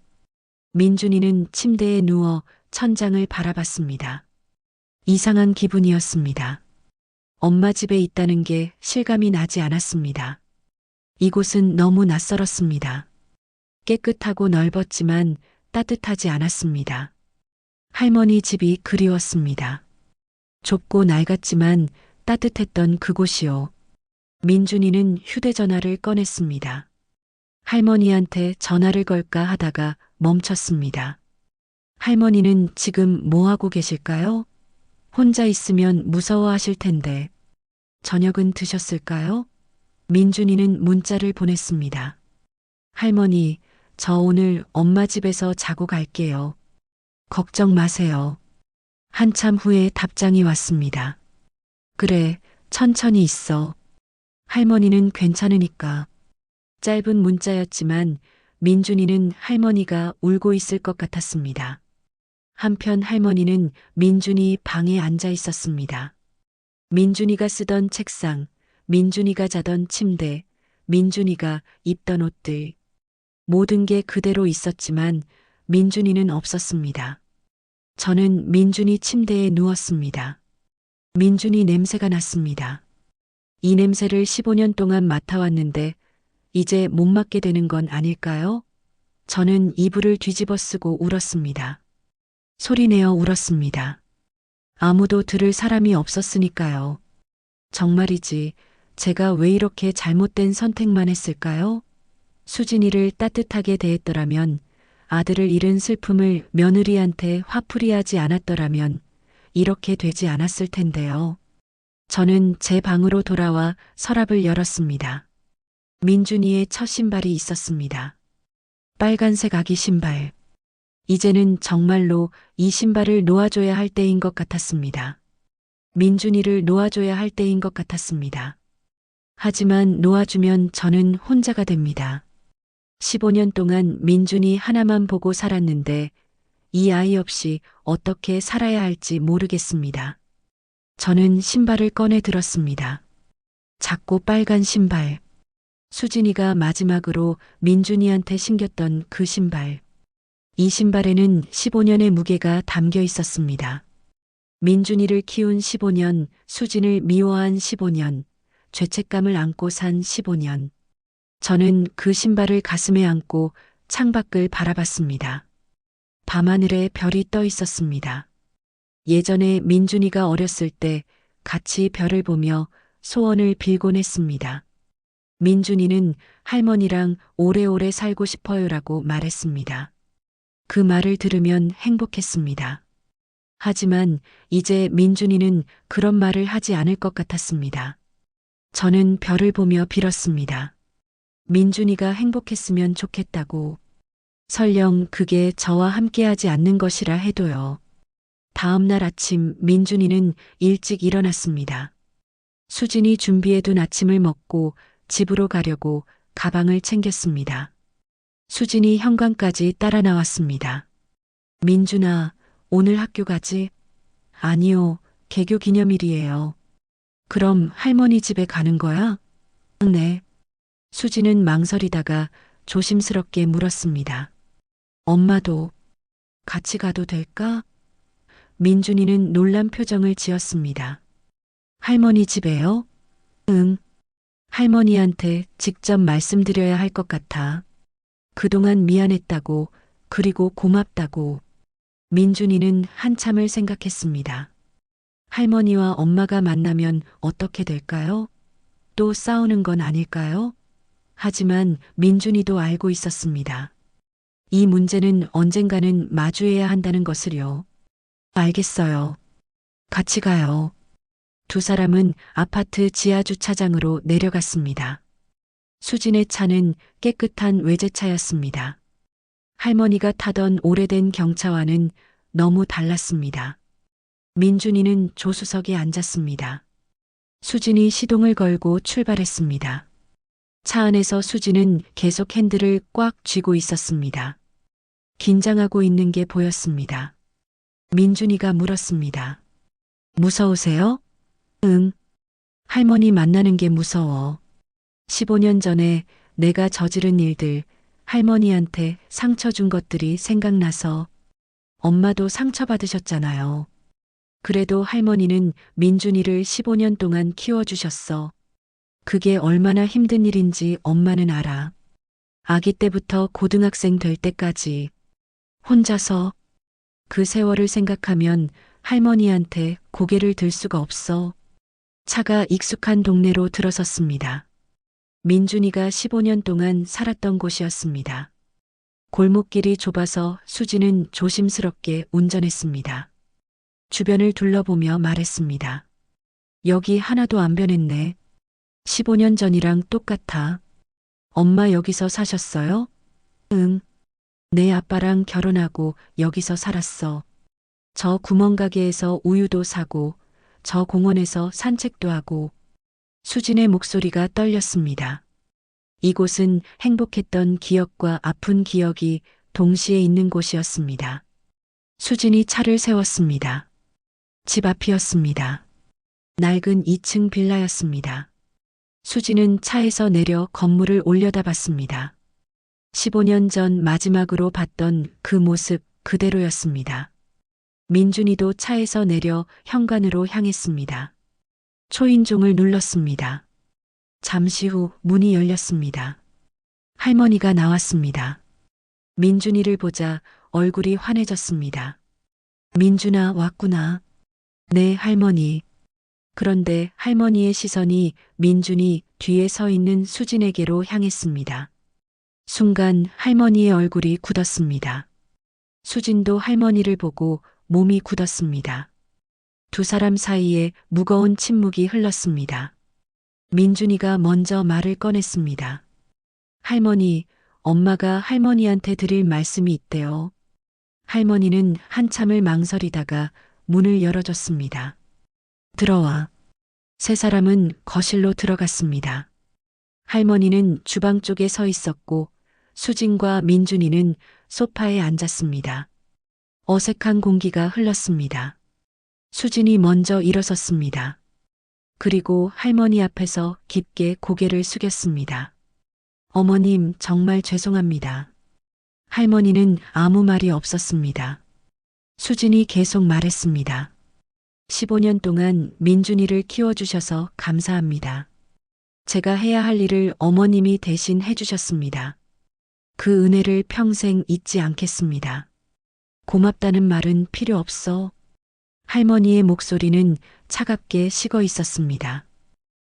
민준이는 침대에 누워 천장을 바라봤습니다. 이상한 기분이었습니다. 엄마 집에 있다는 게 실감이 나지 않았습니다. 이곳은 너무 낯설었습니다. 깨끗하고 넓었지만 따뜻하지 않았습니다. 할머니 집이 그리웠습니다. 좁고 낡았지만 따뜻했던 그곳이요. 민준이는 휴대전화를 꺼냈습니다. 할머니한테 전화를 걸까 하다가 멈췄습니다. 할머니는 지금 뭐 하고 계실까요? 혼자 있으면 무서워하실 텐데. 저녁은 드셨을까요? 민준이는 문자를 보냈습니다. 할머니, 저 오늘 엄마 집에서 자고 갈게요. 걱정 마세요. 한참 후에 답장이 왔습니다. 그래, 천천히 있어. 할머니는 괜찮으니까. 짧은 문자였지만 민준이는 할머니가 울고 있을 것 같았습니다. 한편 할머니는 민준이 방에 앉아 있었습니다. 민준이가 쓰던 책상, 민준이가 자던 침대, 민준이가 입던 옷들. 모든 게 그대로 있었지만 민준이는 없었습니다. 저는 민준이 침대에 누웠습니다. 민준이 냄새가 났습니다. 이 냄새를 15년 동안 맡아왔는데 이제 못 맡게 되는 건 아닐까요? 저는 이불을 뒤집어 쓰고 울었습니다. 소리내어 울었습니다. 아무도 들을 사람이 없었으니까요. 정말이지, 제가 왜 이렇게 잘못된 선택만 했을까요? 수진이를 따뜻하게 대했더라면, 아들을 잃은 슬픔을 며느리한테 화풀이하지 않았더라면 이렇게 되지 않았을 텐데요. 저는 제 방으로 돌아와 서랍을 열었습니다. 민준이의 첫 신발이 있었습니다. 빨간색 아기 신발. 이제는 정말로 이 신발을 놓아줘야 할 때인 것 같았습니다. 민준이를 놓아줘야 할 때인 것 같았습니다. 하지만 놓아주면 저는 혼자가 됩니다. 15년 동안 민준이 하나만 보고 살았는데 이 아이 없이 어떻게 살아야 할지 모르겠습니다. 저는 신발을 꺼내 들었습니다. 작고 빨간 신발. 수진이가 마지막으로 민준이한테 신겼던 그 신발. 이 신발에는 15년의 무게가 담겨 있었습니다. 민준이를 키운 15년, 수진을 미워한 15년, 죄책감을 안고 산 15년. 저는 그 신발을 가슴에 안고 창밖을 바라봤습니다. 밤하늘에 별이 떠 있었습니다. 예전에 민준이가 어렸을 때 같이 별을 보며 소원을 빌곤 했습니다. 민준이는 할머니랑 오래오래 살고 싶어요라고 말했습니다. 그 말을 들으면 행복했습니다. 하지만 이제 민준이는 그런 말을 하지 않을 것 같았습니다. 저는 별을 보며 빌었습니다. 민준이가 행복했으면 좋겠다고. 설령 그게 저와 함께하지 않는 것이라 해도요. 다음 날 아침 민준이는 일찍 일어났습니다. 수진이 준비해둔 아침을 먹고 집으로 가려고 가방을 챙겼습니다. 수진이 현관까지 따라 나왔습니다. 민준아, 오늘 학교 가지? 아니요, 개교 기념일이에요. 그럼 할머니 집에 가는 거야? 네. 수진은 망설이다가 조심스럽게 물었습니다. 엄마도 같이 가도 될까? 민준이는 놀란 표정을 지었습니다. 할머니 집에요? 응. 할머니한테 직접 말씀드려야 할 것 같아. 그동안 미안했다고, 그리고 고맙다고. 민준이는 한참을 생각했습니다. 할머니와 엄마가 만나면 어떻게 될까요? 또 싸우는 건 아닐까요? 하지만 민준이도 알고 있었습니다. 이 문제는 언젠가는 마주해야 한다는 것을요. 알겠어요. 같이 가요. 두 사람은 아파트 지하 주차장으로 내려갔습니다. 수진의 차는 깨끗한 외제차였습니다. 할머니가 타던 오래된 경차와는 너무 달랐습니다. 민준이는 조수석에 앉았습니다. 수진이 시동을 걸고 출발했습니다. 차 안에서 수진은 계속 핸들을 꽉 쥐고 있었습니다. 긴장하고 있는 게 보였습니다. 민준이가 물었습니다. 무서우세요? 응. 할머니 만나는 게 무서워. 15년 전에 내가 저지른 일들, 할머니한테 상처 준 것들이 생각나서 엄마도 상처받으셨잖아요. 그래도 할머니는 민준이를 15년 동안 키워주셨어. 그게 얼마나 힘든 일인지 엄마는 알아. 아기 때부터 고등학생 될 때까지 혼자서 그 세월을 생각하면 할머니한테 고개를 들 수가 없어. 차가 익숙한 동네로 들어섰습니다. 민준이가 15년 동안 살았던 곳이었습니다. 골목길이 좁아서 수지는 조심스럽게 운전했습니다. 주변을 둘러보며 말했습니다. 여기 하나도 안 변했네. 15년 전이랑 똑같아. 엄마 여기서 사셨어요? 응. 내 아빠랑 결혼하고 여기서 살았어. 저 구멍가게에서 우유도 사고, 저 공원에서 산책도 하고. 수진의 목소리가 떨렸습니다. 이곳은 행복했던 기억과 아픈 기억이 동시에 있는 곳이었습니다. 수진이 차를 세웠습니다. 집 앞이었습니다. 낡은 2층 빌라였습니다. 수진은 차에서 내려 건물을 올려다봤습니다. 15년 전 마지막으로 봤던 그 모습 그대로였습니다. 민준이도 차에서 내려 현관으로 향했습니다. 초인종을 눌렀습니다. 잠시 후 문이 열렸습니다. 할머니가 나왔습니다. 민준이를 보자 얼굴이 환해졌습니다. 민준아, 왔구나. 네, 할머니. 그런데 할머니의 시선이 민준이 뒤에 서 있는 수진에게로 향했습니다. 순간 할머니의 얼굴이 굳었습니다. 수진도 할머니를 보고 몸이 굳었습니다. 두 사람 사이에 무거운 침묵이 흘렀습니다. 민준이가 먼저 말을 꺼냈습니다. 할머니, 엄마가 할머니한테 드릴 말씀이 있대요. 할머니는 한참을 망설이다가 문을 열어줬습니다. 들어와. 세 사람은 거실로 들어갔습니다. 할머니는 주방 쪽에 서 있었고 수진과 민준이는 소파에 앉았습니다. 어색한 공기가 흘렀습니다. 수진이 먼저 일어섰습니다. 그리고 할머니 앞에서 깊게 고개를 숙였습니다. 어머님, 정말 죄송합니다. 할머니는 아무 말이 없었습니다. 수진이 계속 말했습니다. 15년 동안 민준이를 키워주셔서 감사합니다. 제가 해야 할 일을 어머님이 대신 해주셨습니다. 그 은혜를 평생 잊지 않겠습니다. 고맙다는 말은 필요 없어. 할머니의 목소리는 차갑게 식어 있었습니다.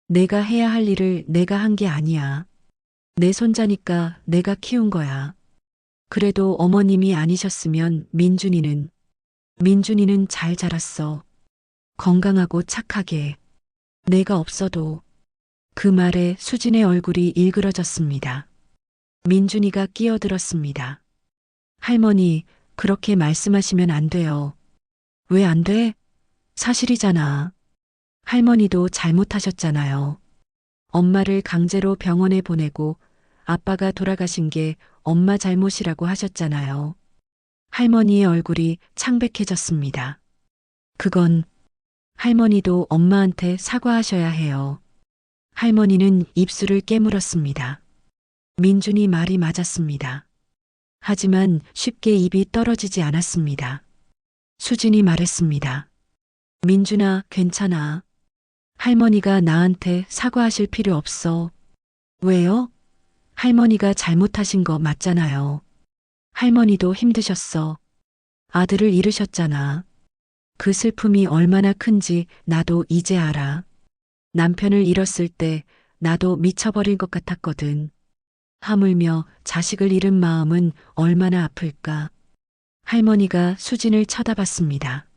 내가 해야 할 일을 내가 한 게 아니야. 내 손자니까 내가 키운 거야. 그래도 어머님이 아니셨으면 민준이는 잘 자랐어. 건강하고 착하게. 내가 없어도. 그 말에 수진의 얼굴이 일그러졌습니다. 민준이가 끼어들었습니다. 할머니, 그렇게 말씀하시면 안 돼요. 왜 안 돼? 사실이잖아. 할머니도 잘못하셨잖아요. 엄마를 강제로 병원에 보내고 아빠가 돌아가신 게 엄마 잘못이라고 하셨잖아요. 할머니의 얼굴이 창백해졌습니다. 그건 할머니도 엄마한테 사과하셔야 해요. 할머니는 입술을 깨물었습니다. 민준이 말이 맞았습니다. 하지만 쉽게 입이 떨어지지 않았습니다. 수진이 말했습니다. 민준아, 괜찮아. 할머니가 나한테 사과하실 필요 없어. 왜요? 할머니가 잘못하신 거 맞잖아요. 할머니도 힘드셨어. 아들을 잃으셨잖아. 그 슬픔이 얼마나 큰지 나도 이제 알아. 남편을 잃었을 때 나도 미쳐버릴 것 같았거든. 하물며 자식을 잃은 마음은 얼마나 아플까. 할머니가 수진을 쳐다봤습니다.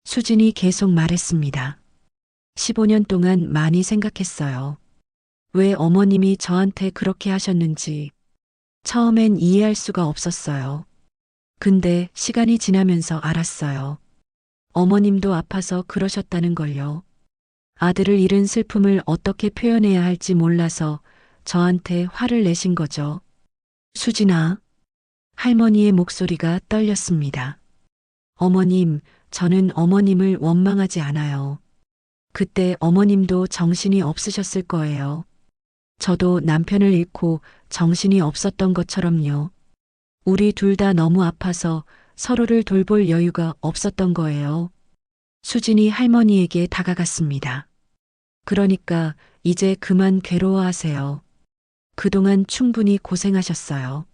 수진이 계속 말했습니다. 15년 동안 많이 생각했어요. 왜 어머님이 저한테 그렇게 하셨는지. 처음엔 이해할 수가 없었어요. 근데 시간이 지나면서 알았어요. 어머님도 아파서 그러셨다는 걸요. 아들을 잃은 슬픔을 어떻게 표현해야 할지 몰라서 저한테 화를 내신 거죠. 수진아. 할머니의 목소리가 떨렸습니다. 어머님, 저는 어머님을 원망하지 않아요. 그때 어머님도 정신이 없으셨을 거예요. 저도 남편을 잃고 정신이 없었던 것처럼요. 우리 둘 다 너무 아파서 서로를 돌볼 여유가 없었던 거예요. 수진이 할머니에게 다가갔습니다. 그러니까 이제 그만 괴로워하세요. 그동안 충분히 고생하셨어요.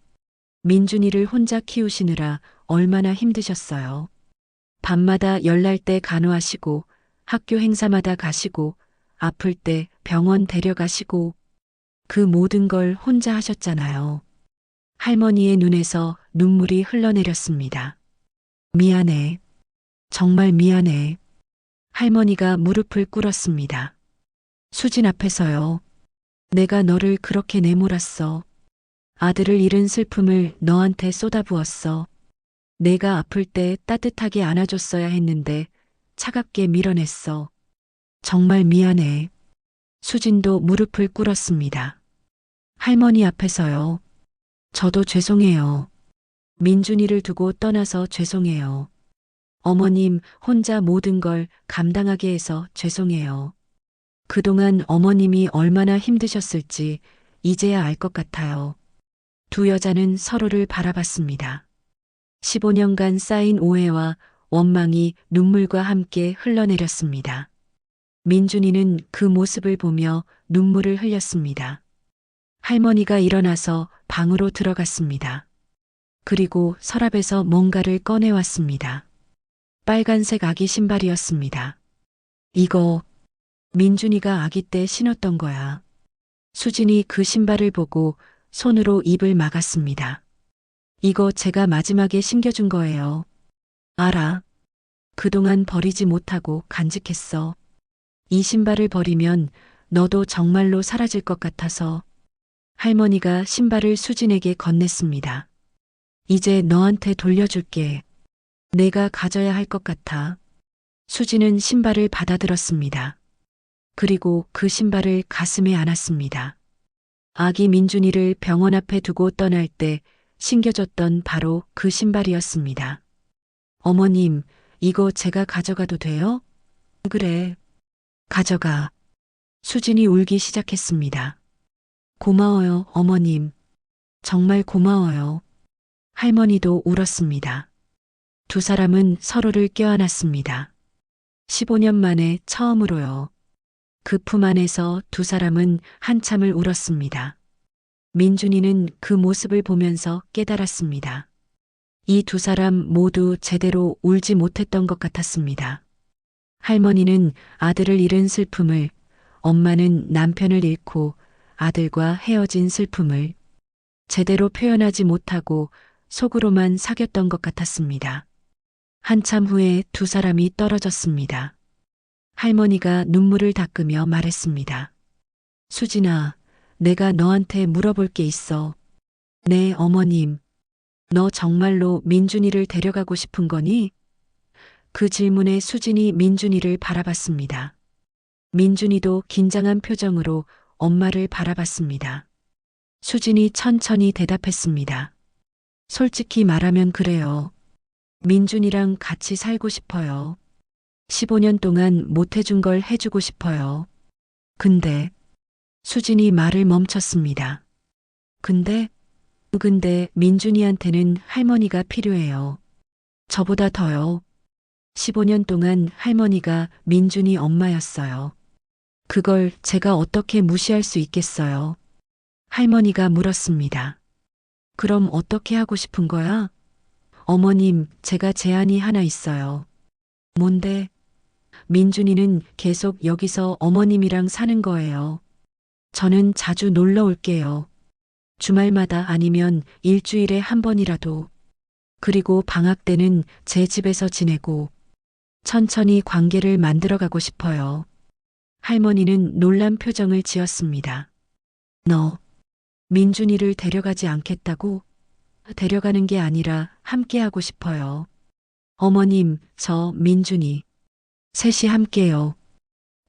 민준이를 혼자 키우시느라 얼마나 힘드셨어요. 밤마다 열날 때 간호하시고 학교 행사마다 가시고 아플 때 병원 데려가시고 그 모든 걸 혼자 하셨잖아요. 할머니의 눈에서 눈물이 흘러내렸습니다. 미안해. 정말 미안해. 할머니가 무릎을 꿇었습니다. 수진 앞에서요. 내가 너를 그렇게 내몰았어. 아들을 잃은 슬픔을 너한테 쏟아부었어. 내가 아플 때 따뜻하게 안아줬어야 했는데 차갑게 밀어냈어. 정말 미안해. 수진도 무릎을 꿇었습니다. 할머니 앞에서요. 저도 죄송해요. 민준이를 두고 떠나서 죄송해요. 어머님 혼자 모든 걸 감당하게 해서 죄송해요. 그동안 어머님이 얼마나 힘드셨을지 이제야 알 것 같아요. 두 여자는 서로를 바라봤습니다. 15년간 쌓인 오해와 원망이 눈물과 함께 흘러내렸습니다. 민준이는 그 모습을 보며 눈물을 흘렸습니다. 할머니가 일어나서 방으로 들어갔습니다. 그리고 서랍에서 뭔가를 꺼내왔습니다. 빨간색 아기 신발이었습니다. 이거 민준이가 아기 때 신었던 거야. 수진이 그 신발을 보고 손으로 입을 막았습니다. 이거 제가 마지막에 신겨준 거예요. 알아. 그동안 버리지 못하고 간직했어. 이 신발을 버리면 너도 정말로 사라질 것 같아서. 할머니가 신발을 수진에게 건넸습니다. 이제 너한테 돌려줄게. 내가 가져야 할 것 같아. 수지는 신발을 받아들었습니다. 그리고 그 신발을 가슴에 안았습니다. 아기 민준이를 병원 앞에 두고 떠날 때 신겨줬던 바로 그 신발이었습니다. 어머님, 이거 제가 가져가도 돼요? 그래. 가져가. 수진이 울기 시작했습니다. 고마워요, 어머님. 정말 고마워요. 할머니도 울었습니다. 두 사람은 서로를 껴안았습니다. 15년 만에 처음으로요. 그 품 안에서 두 사람은 한참을 울었습니다. 민준이는 그 모습을 보면서 깨달았습니다. 이 두 사람 모두 제대로 울지 못했던 것 같았습니다. 할머니는 아들을 잃은 슬픔을, 엄마는 남편을 잃고 아들과 헤어진 슬픔을 제대로 표현하지 못하고 속으로만 사귀었던 것 같았습니다. 한참 후에 두 사람이 떨어졌습니다. 할머니가 눈물을 닦으며 말했습니다. 수진아, 내가 너한테 물어볼 게 있어. 네, 어머님. 너 정말로 민준이를 데려가고 싶은 거니? 그 질문에 수진이 민준이를 바라봤습니다. 민준이도 긴장한 표정으로 엄마를 바라봤습니다. 수진이 천천히 대답했습니다. 솔직히 말하면 그래요. 민준이랑 같이 살고 싶어요. 15년 동안 못해준 걸 해주고 싶어요. 근데 수진이 말을 멈췄습니다. 근데 민준이한테는 할머니가 필요해요. 저보다 더요. 15년 동안 할머니가 민준이 엄마였어요. 그걸 제가 어떻게 무시할 수 있겠어요? 할머니가 물었습니다. 그럼 어떻게 하고 싶은 거야? 어머님, 제가 제안이 하나 있어요. 뭔데? 민준이는 계속 여기서 어머님이랑 사는 거예요. 저는 자주 놀러 올게요. 주말마다 아니면 일주일에 한 번이라도. 그리고 방학 때는 제 집에서 지내고 천천히 관계를 만들어가고 싶어요. 할머니는 놀란 표정을 지었습니다. 너, 민준이를 데려가지 않겠다고? 데려가는 게 아니라 함께하고 싶어요. 어머님, 저 민준이. 셋이 함께요.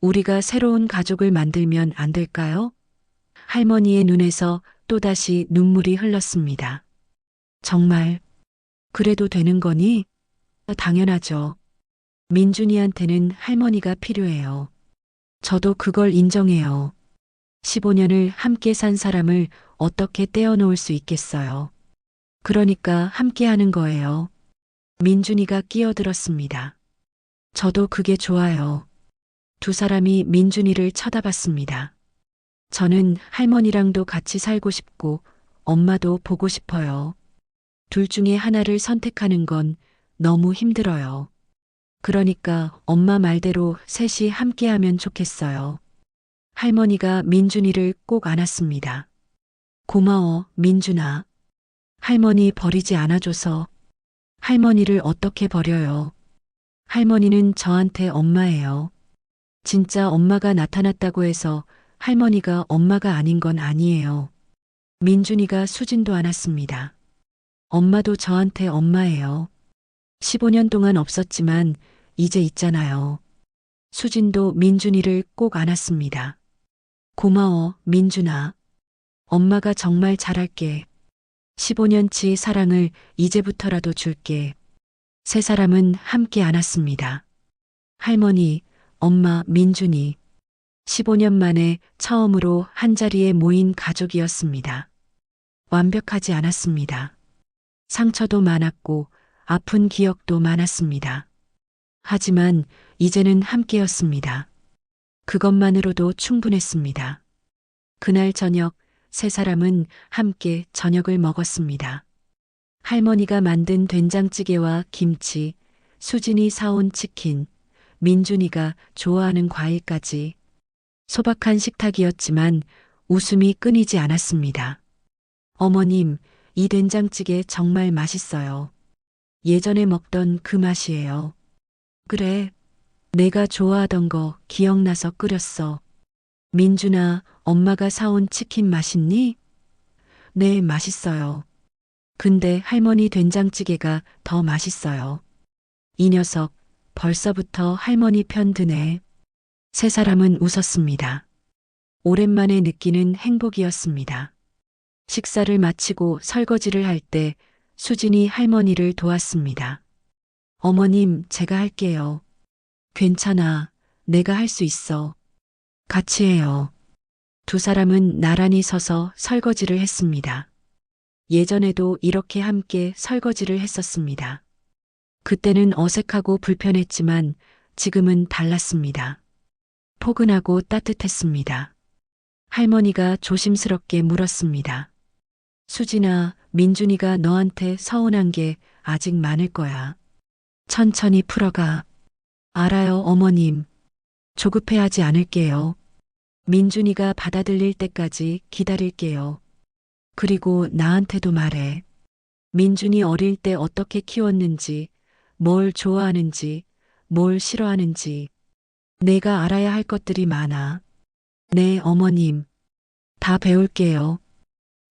우리가 새로운 가족을 만들면 안 될까요? 할머니의 눈에서 또다시 눈물이 흘렀습니다. 정말, 그래도 되는 거니? 당연하죠. 민준이한테는 할머니가 필요해요. 저도 그걸 인정해요. 15년을 함께 산 사람을 어떻게 떼어놓을 수 있겠어요. 그러니까 함께 하는 거예요. 민준이가 끼어들었습니다. 저도 그게 좋아요. 두 사람이 민준이를 쳐다봤습니다. 저는 할머니랑도 같이 살고 싶고 엄마도 보고 싶어요. 둘 중에 하나를 선택하는 건 너무 힘들어요. 그러니까 엄마 말대로 셋이 함께하면 좋겠어요. 할머니가 민준이를 꼭 안았습니다. 고마워, 민준아. 할머니 버리지 않아줘서. 할머니를 어떻게 버려요? 할머니는 저한테 엄마예요. 진짜 엄마가 나타났다고 해서 할머니가 엄마가 아닌 건 아니에요. 민준이가 수진도 안았습니다. 엄마도 저한테 엄마예요. 15년 동안 없었지만 이제 있잖아요. 수진도 민준이를 꼭 안았습니다. 고마워, 민준아. 엄마가 정말 잘할게. 15년치 사랑을 이제부터라도 줄게. 세 사람은 함께 안았습니다. 할머니, 엄마, 민준이. 15년 만에 처음으로 한자리에 모인 가족이었습니다. 완벽하지 않았습니다. 상처도 많았고 아픈 기억도 많았습니다. 하지만 이제는 함께였습니다. 그것만으로도 충분했습니다. 그날 저녁 세 사람은 함께 저녁을 먹었습니다. 할머니가 만든 된장찌개와 김치, 수진이 사온 치킨, 민준이가 좋아하는 과일까지. 소박한 식탁이었지만 웃음이 끊이지 않았습니다. 어머님, 이 된장찌개 정말 맛있어요. 예전에 먹던 그 맛이에요. 그래, 내가 좋아하던 거 기억나서 끓였어. 민준아, 엄마가 사온 치킨 맛있니? 네, 맛있어요. 근데 할머니 된장찌개가 더 맛있어요. 이 녀석 벌써부터 할머니 편 드네. 세 사람은 웃었습니다. 오랜만에 느끼는 행복이었습니다. 식사를 마치고 설거지를 할 때 수진이 할머니를 도왔습니다. 어머님, 제가 할게요. 괜찮아. 내가 할 수 있어. 같이 해요. 두 사람은 나란히 서서 설거지를 했습니다. 예전에도 이렇게 함께 설거지를 했었습니다. 그때는 어색하고 불편했지만 지금은 달랐습니다. 포근하고 따뜻했습니다. 할머니가 조심스럽게 물었습니다. 수진아, 민준이가 너한테 서운한 게 아직 많을 거야. 천천히 풀어가. 알아요, 어머님. 조급해하지 않을게요. 민준이가 받아들일 때까지 기다릴게요. 그리고 나한테도 말해. 민준이 어릴 때 어떻게 키웠는지, 뭘 좋아하는지, 뭘 싫어하는지. 내가 알아야 할 것들이 많아. 네, 어머님. 다 배울게요.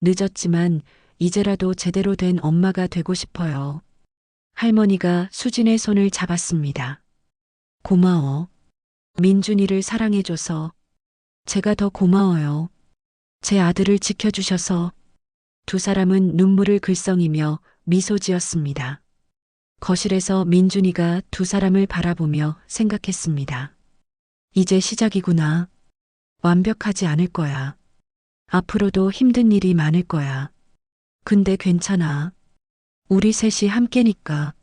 늦었지만 이제라도 제대로 된 엄마가 되고 싶어요. 할머니가 수진의 손을 잡았습니다. 고마워. 민준이를 사랑해줘서. 제가 더 고마워요. 제 아들을 지켜주셔서. 두 사람은 눈물을 글썽이며 미소 지었습니다. 거실에서 민준이가 두 사람을 바라보며 생각했습니다. 이제 시작이구나. 완벽하지 않을 거야. 앞으로도 힘든 일이 많을 거야. 근데 괜찮아. 우리 셋이 함께니까.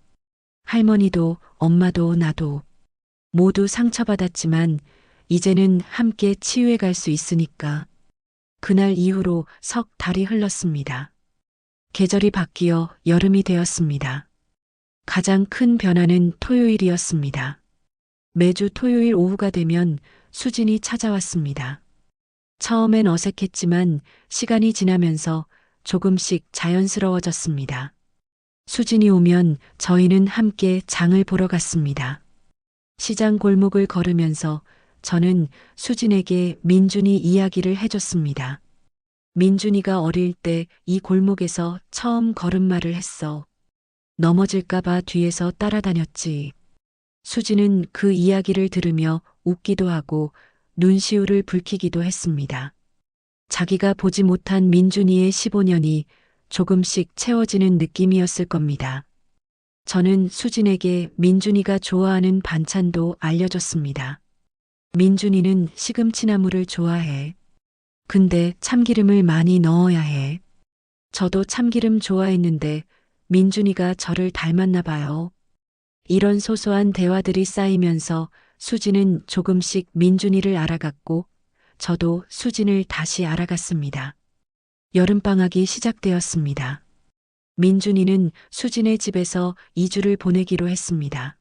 할머니도 엄마도 나도 모두 상처받았지만 이제는 함께 치유해 갈 수 있으니까. 그날 이후로 석 달이 흘렀습니다. 계절이 바뀌어 여름이 되었습니다. 가장 큰 변화는 토요일이었습니다. 매주 토요일 오후가 되면 수진이 찾아왔습니다. 처음엔 어색했지만 시간이 지나면서 조금씩 자연스러워졌습니다. 수진이 오면 저희는 함께 장을 보러 갔습니다. 시장 골목을 걸으면서 저는 수진에게 민준이 이야기를 해줬습니다. 민준이가 어릴 때 이 골목에서 처음 걸음마를 했어. 넘어질까봐 뒤에서 따라다녔지. 수진은 그 이야기를 들으며 웃기도 하고 눈시울을 붉히기도 했습니다. 자기가 보지 못한 민준이의 15년이 조금씩 채워지는 느낌이었을 겁니다. 저는 수진에게 민준이가 좋아하는 반찬도 알려줬습니다. 민준이는 시금치나물을 좋아해. 근데 참기름을 많이 넣어야 해. 저도 참기름 좋아했는데 민준이가 저를 닮았나 봐요. 이런 소소한 대화들이 쌓이면서 수진은 조금씩 민준이를 알아갔고 저도 수진을 다시 알아갔습니다. 여름방학이 시작되었습니다. 민준이는 수진의 집에서 2주를 보내기로 했습니다.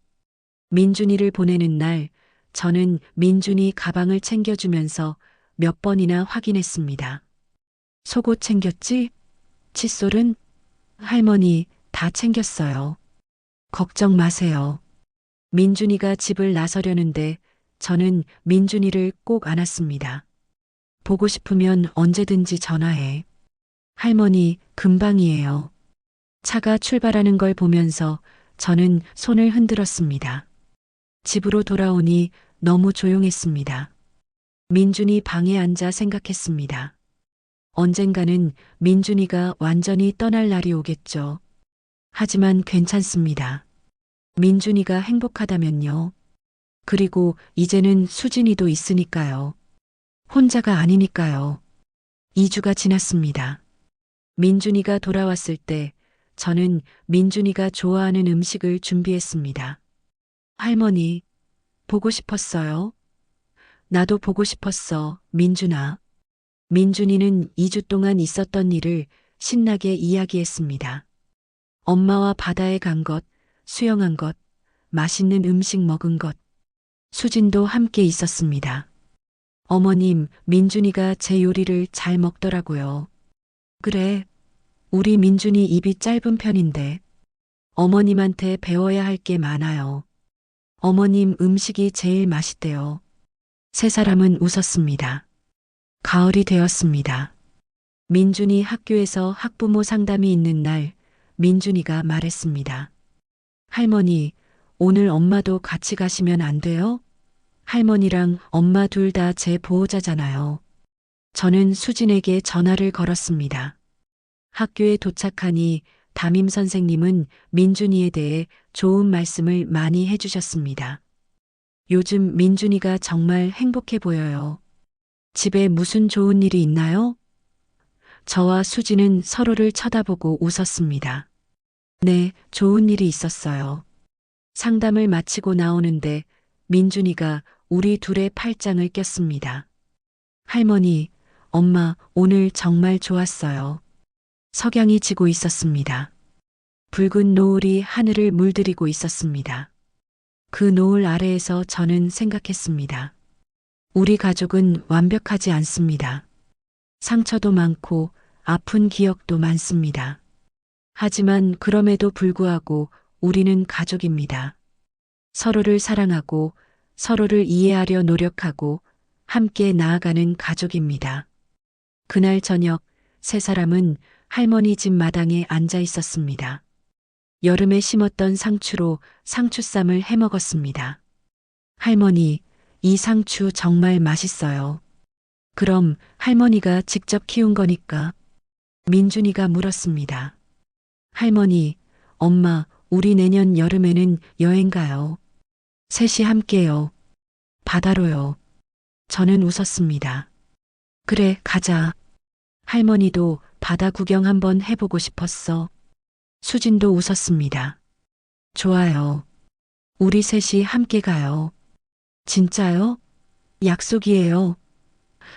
민준이를 보내는 날 저는 민준이 가방을 챙겨주면서 몇 번이나 확인했습니다. 속옷 챙겼지? 칫솔은? 할머니, 다 챙겼어요. 걱정 마세요. 민준이가 집을 나서려는데 저는 민준이를 꼭 안았습니다. 보고 싶으면 언제든지 전화해. 할머니, 금방이에요. 차가 출발하는 걸 보면서 저는 손을 흔들었습니다. 집으로 돌아오니 너무 조용했습니다. 민준이 방에 앉아 생각했습니다. 언젠가는 민준이가 완전히 떠날 날이 오겠죠. 하지만 괜찮습니다. 민준이가 행복하다면요. 그리고 이제는 수진이도 있으니까요. 혼자가 아니니까요. 2주가 지났습니다. 민준이가 돌아왔을 때 저는 민준이가 좋아하는 음식을 준비했습니다. 할머니, 보고 싶었어요? 나도 보고 싶었어, 민준아. 민준이는 2주 동안 있었던 일을 신나게 이야기했습니다. 엄마와 바다에 간 것, 수영한 것, 맛있는 음식 먹은 것. 수진도 함께 있었습니다. 어머님, 민준이가 제 요리를 잘 먹더라고요. 그래, 우리 민준이 입이 짧은 편인데 어머님한테 배워야 할 게 많아요. 어머님 음식이 제일 맛있대요. 세 사람은 웃었습니다. 가을이 되었습니다. 민준이 학교에서 학부모 상담이 있는 날 민준이가 말했습니다. 할머니, 오늘 엄마도 같이 가시면 안 돼요? 할머니랑 엄마 둘 다 제 보호자잖아요. 저는 수진에게 전화를 걸었습니다. 학교에 도착하니 담임 선생님은 민준이에 대해 좋은 말씀을 많이 해주셨습니다. 요즘 민준이가 정말 행복해 보여요. 집에 무슨 좋은 일이 있나요? 저와 수진은 서로를 쳐다보고 웃었습니다. 네, 좋은 일이 있었어요. 상담을 마치고 나오는데 민준이가 우리 둘의 팔짱을 꼈습니다. 할머니, 엄마, 오늘 정말 좋았어요. 석양이 지고 있었습니다. 붉은 노을이 하늘을 물들이고 있었습니다. 그 노을 아래에서 저는 생각했습니다. 우리 가족은 완벽하지 않습니다. 상처도 많고 아픈 기억도 많습니다. 하지만 그럼에도 불구하고 우리는 가족입니다. 서로를 사랑하고 서로를 이해하려 노력하고 함께 나아가는 가족입니다. 그날 저녁 세 사람은 할머니 집 마당에 앉아 있었습니다. 여름에 심었던 상추로 상추쌈을 해 먹었습니다. 할머니, 이 상추 정말 맛있어요. 그럼 할머니가 직접 키운 거니까? 민준이가 물었습니다. 할머니, 엄마, 우리 내년 여름에는 여행 가요. 셋이 함께요. 바다로요. 저는 웃었습니다. 그래, 가자. 할머니도 바다 구경 한번 해보고 싶었어. 수진도 웃었습니다. 좋아요. 우리 셋이 함께 가요. 진짜요? 약속이에요.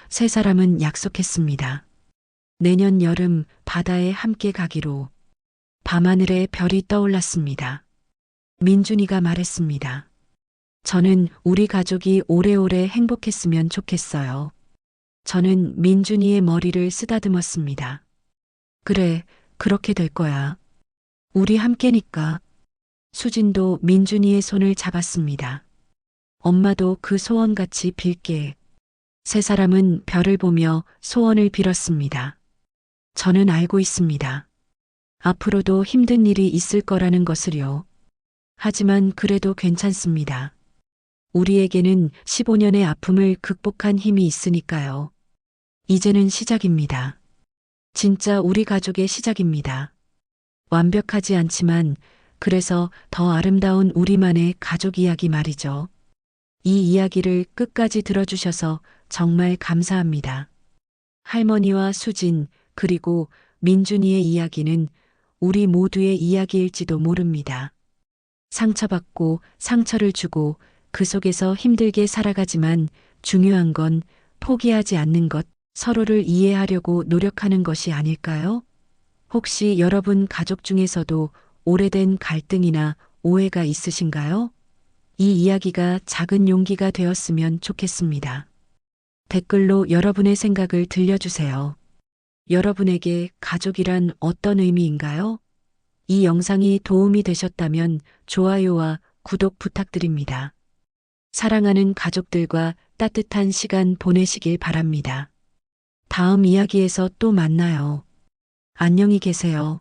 세 사람은 약속했습니다. 내년 여름 바다에 함께 가기로. 밤하늘에 별이 떠올랐습니다. 민준이가 말했습니다. 저는 우리 가족이 오래오래 행복했으면 좋겠어요. 저는 민준이의 머리를 쓰다듬었습니다. 그래, 그렇게 될 거야. 우리 함께니까. 수진도 민준이의 손을 잡았습니다. 엄마도 그 소원같이 빌게. 세 사람은 별을 보며 소원을 빌었습니다. 저는 알고 있습니다. 앞으로도 힘든 일이 있을 거라는 것을요. 하지만 그래도 괜찮습니다. 우리에게는 15년의 아픔을 극복한 힘이 있으니까요. 이제는 시작입니다. 진짜 우리 가족의 시작입니다. 완벽하지 않지만 그래서 더 아름다운 우리만의 가족 이야기 말이죠. 이 이야기를 끝까지 들어주셔서 정말 감사합니다. 할머니와 수진 그리고 민준이의 이야기는 우리 모두의 이야기일지도 모릅니다. 상처받고 상처를 주고 그 속에서 힘들게 살아가지만 중요한 건 포기하지 않는 것, 서로를 이해하려고 노력하는 것이 아닐까요? 혹시 여러분 가족 중에서도 오래된 갈등이나 오해가 있으신가요? 이 이야기가 작은 용기가 되었으면 좋겠습니다. 댓글로 여러분의 생각을 들려주세요. 여러분에게 가족이란 어떤 의미인가요? 이 영상이 도움이 되셨다면 좋아요와 구독 부탁드립니다. 사랑하는 가족들과 따뜻한 시간 보내시길 바랍니다. 다음 이야기에서 또 만나요. 안녕히 계세요.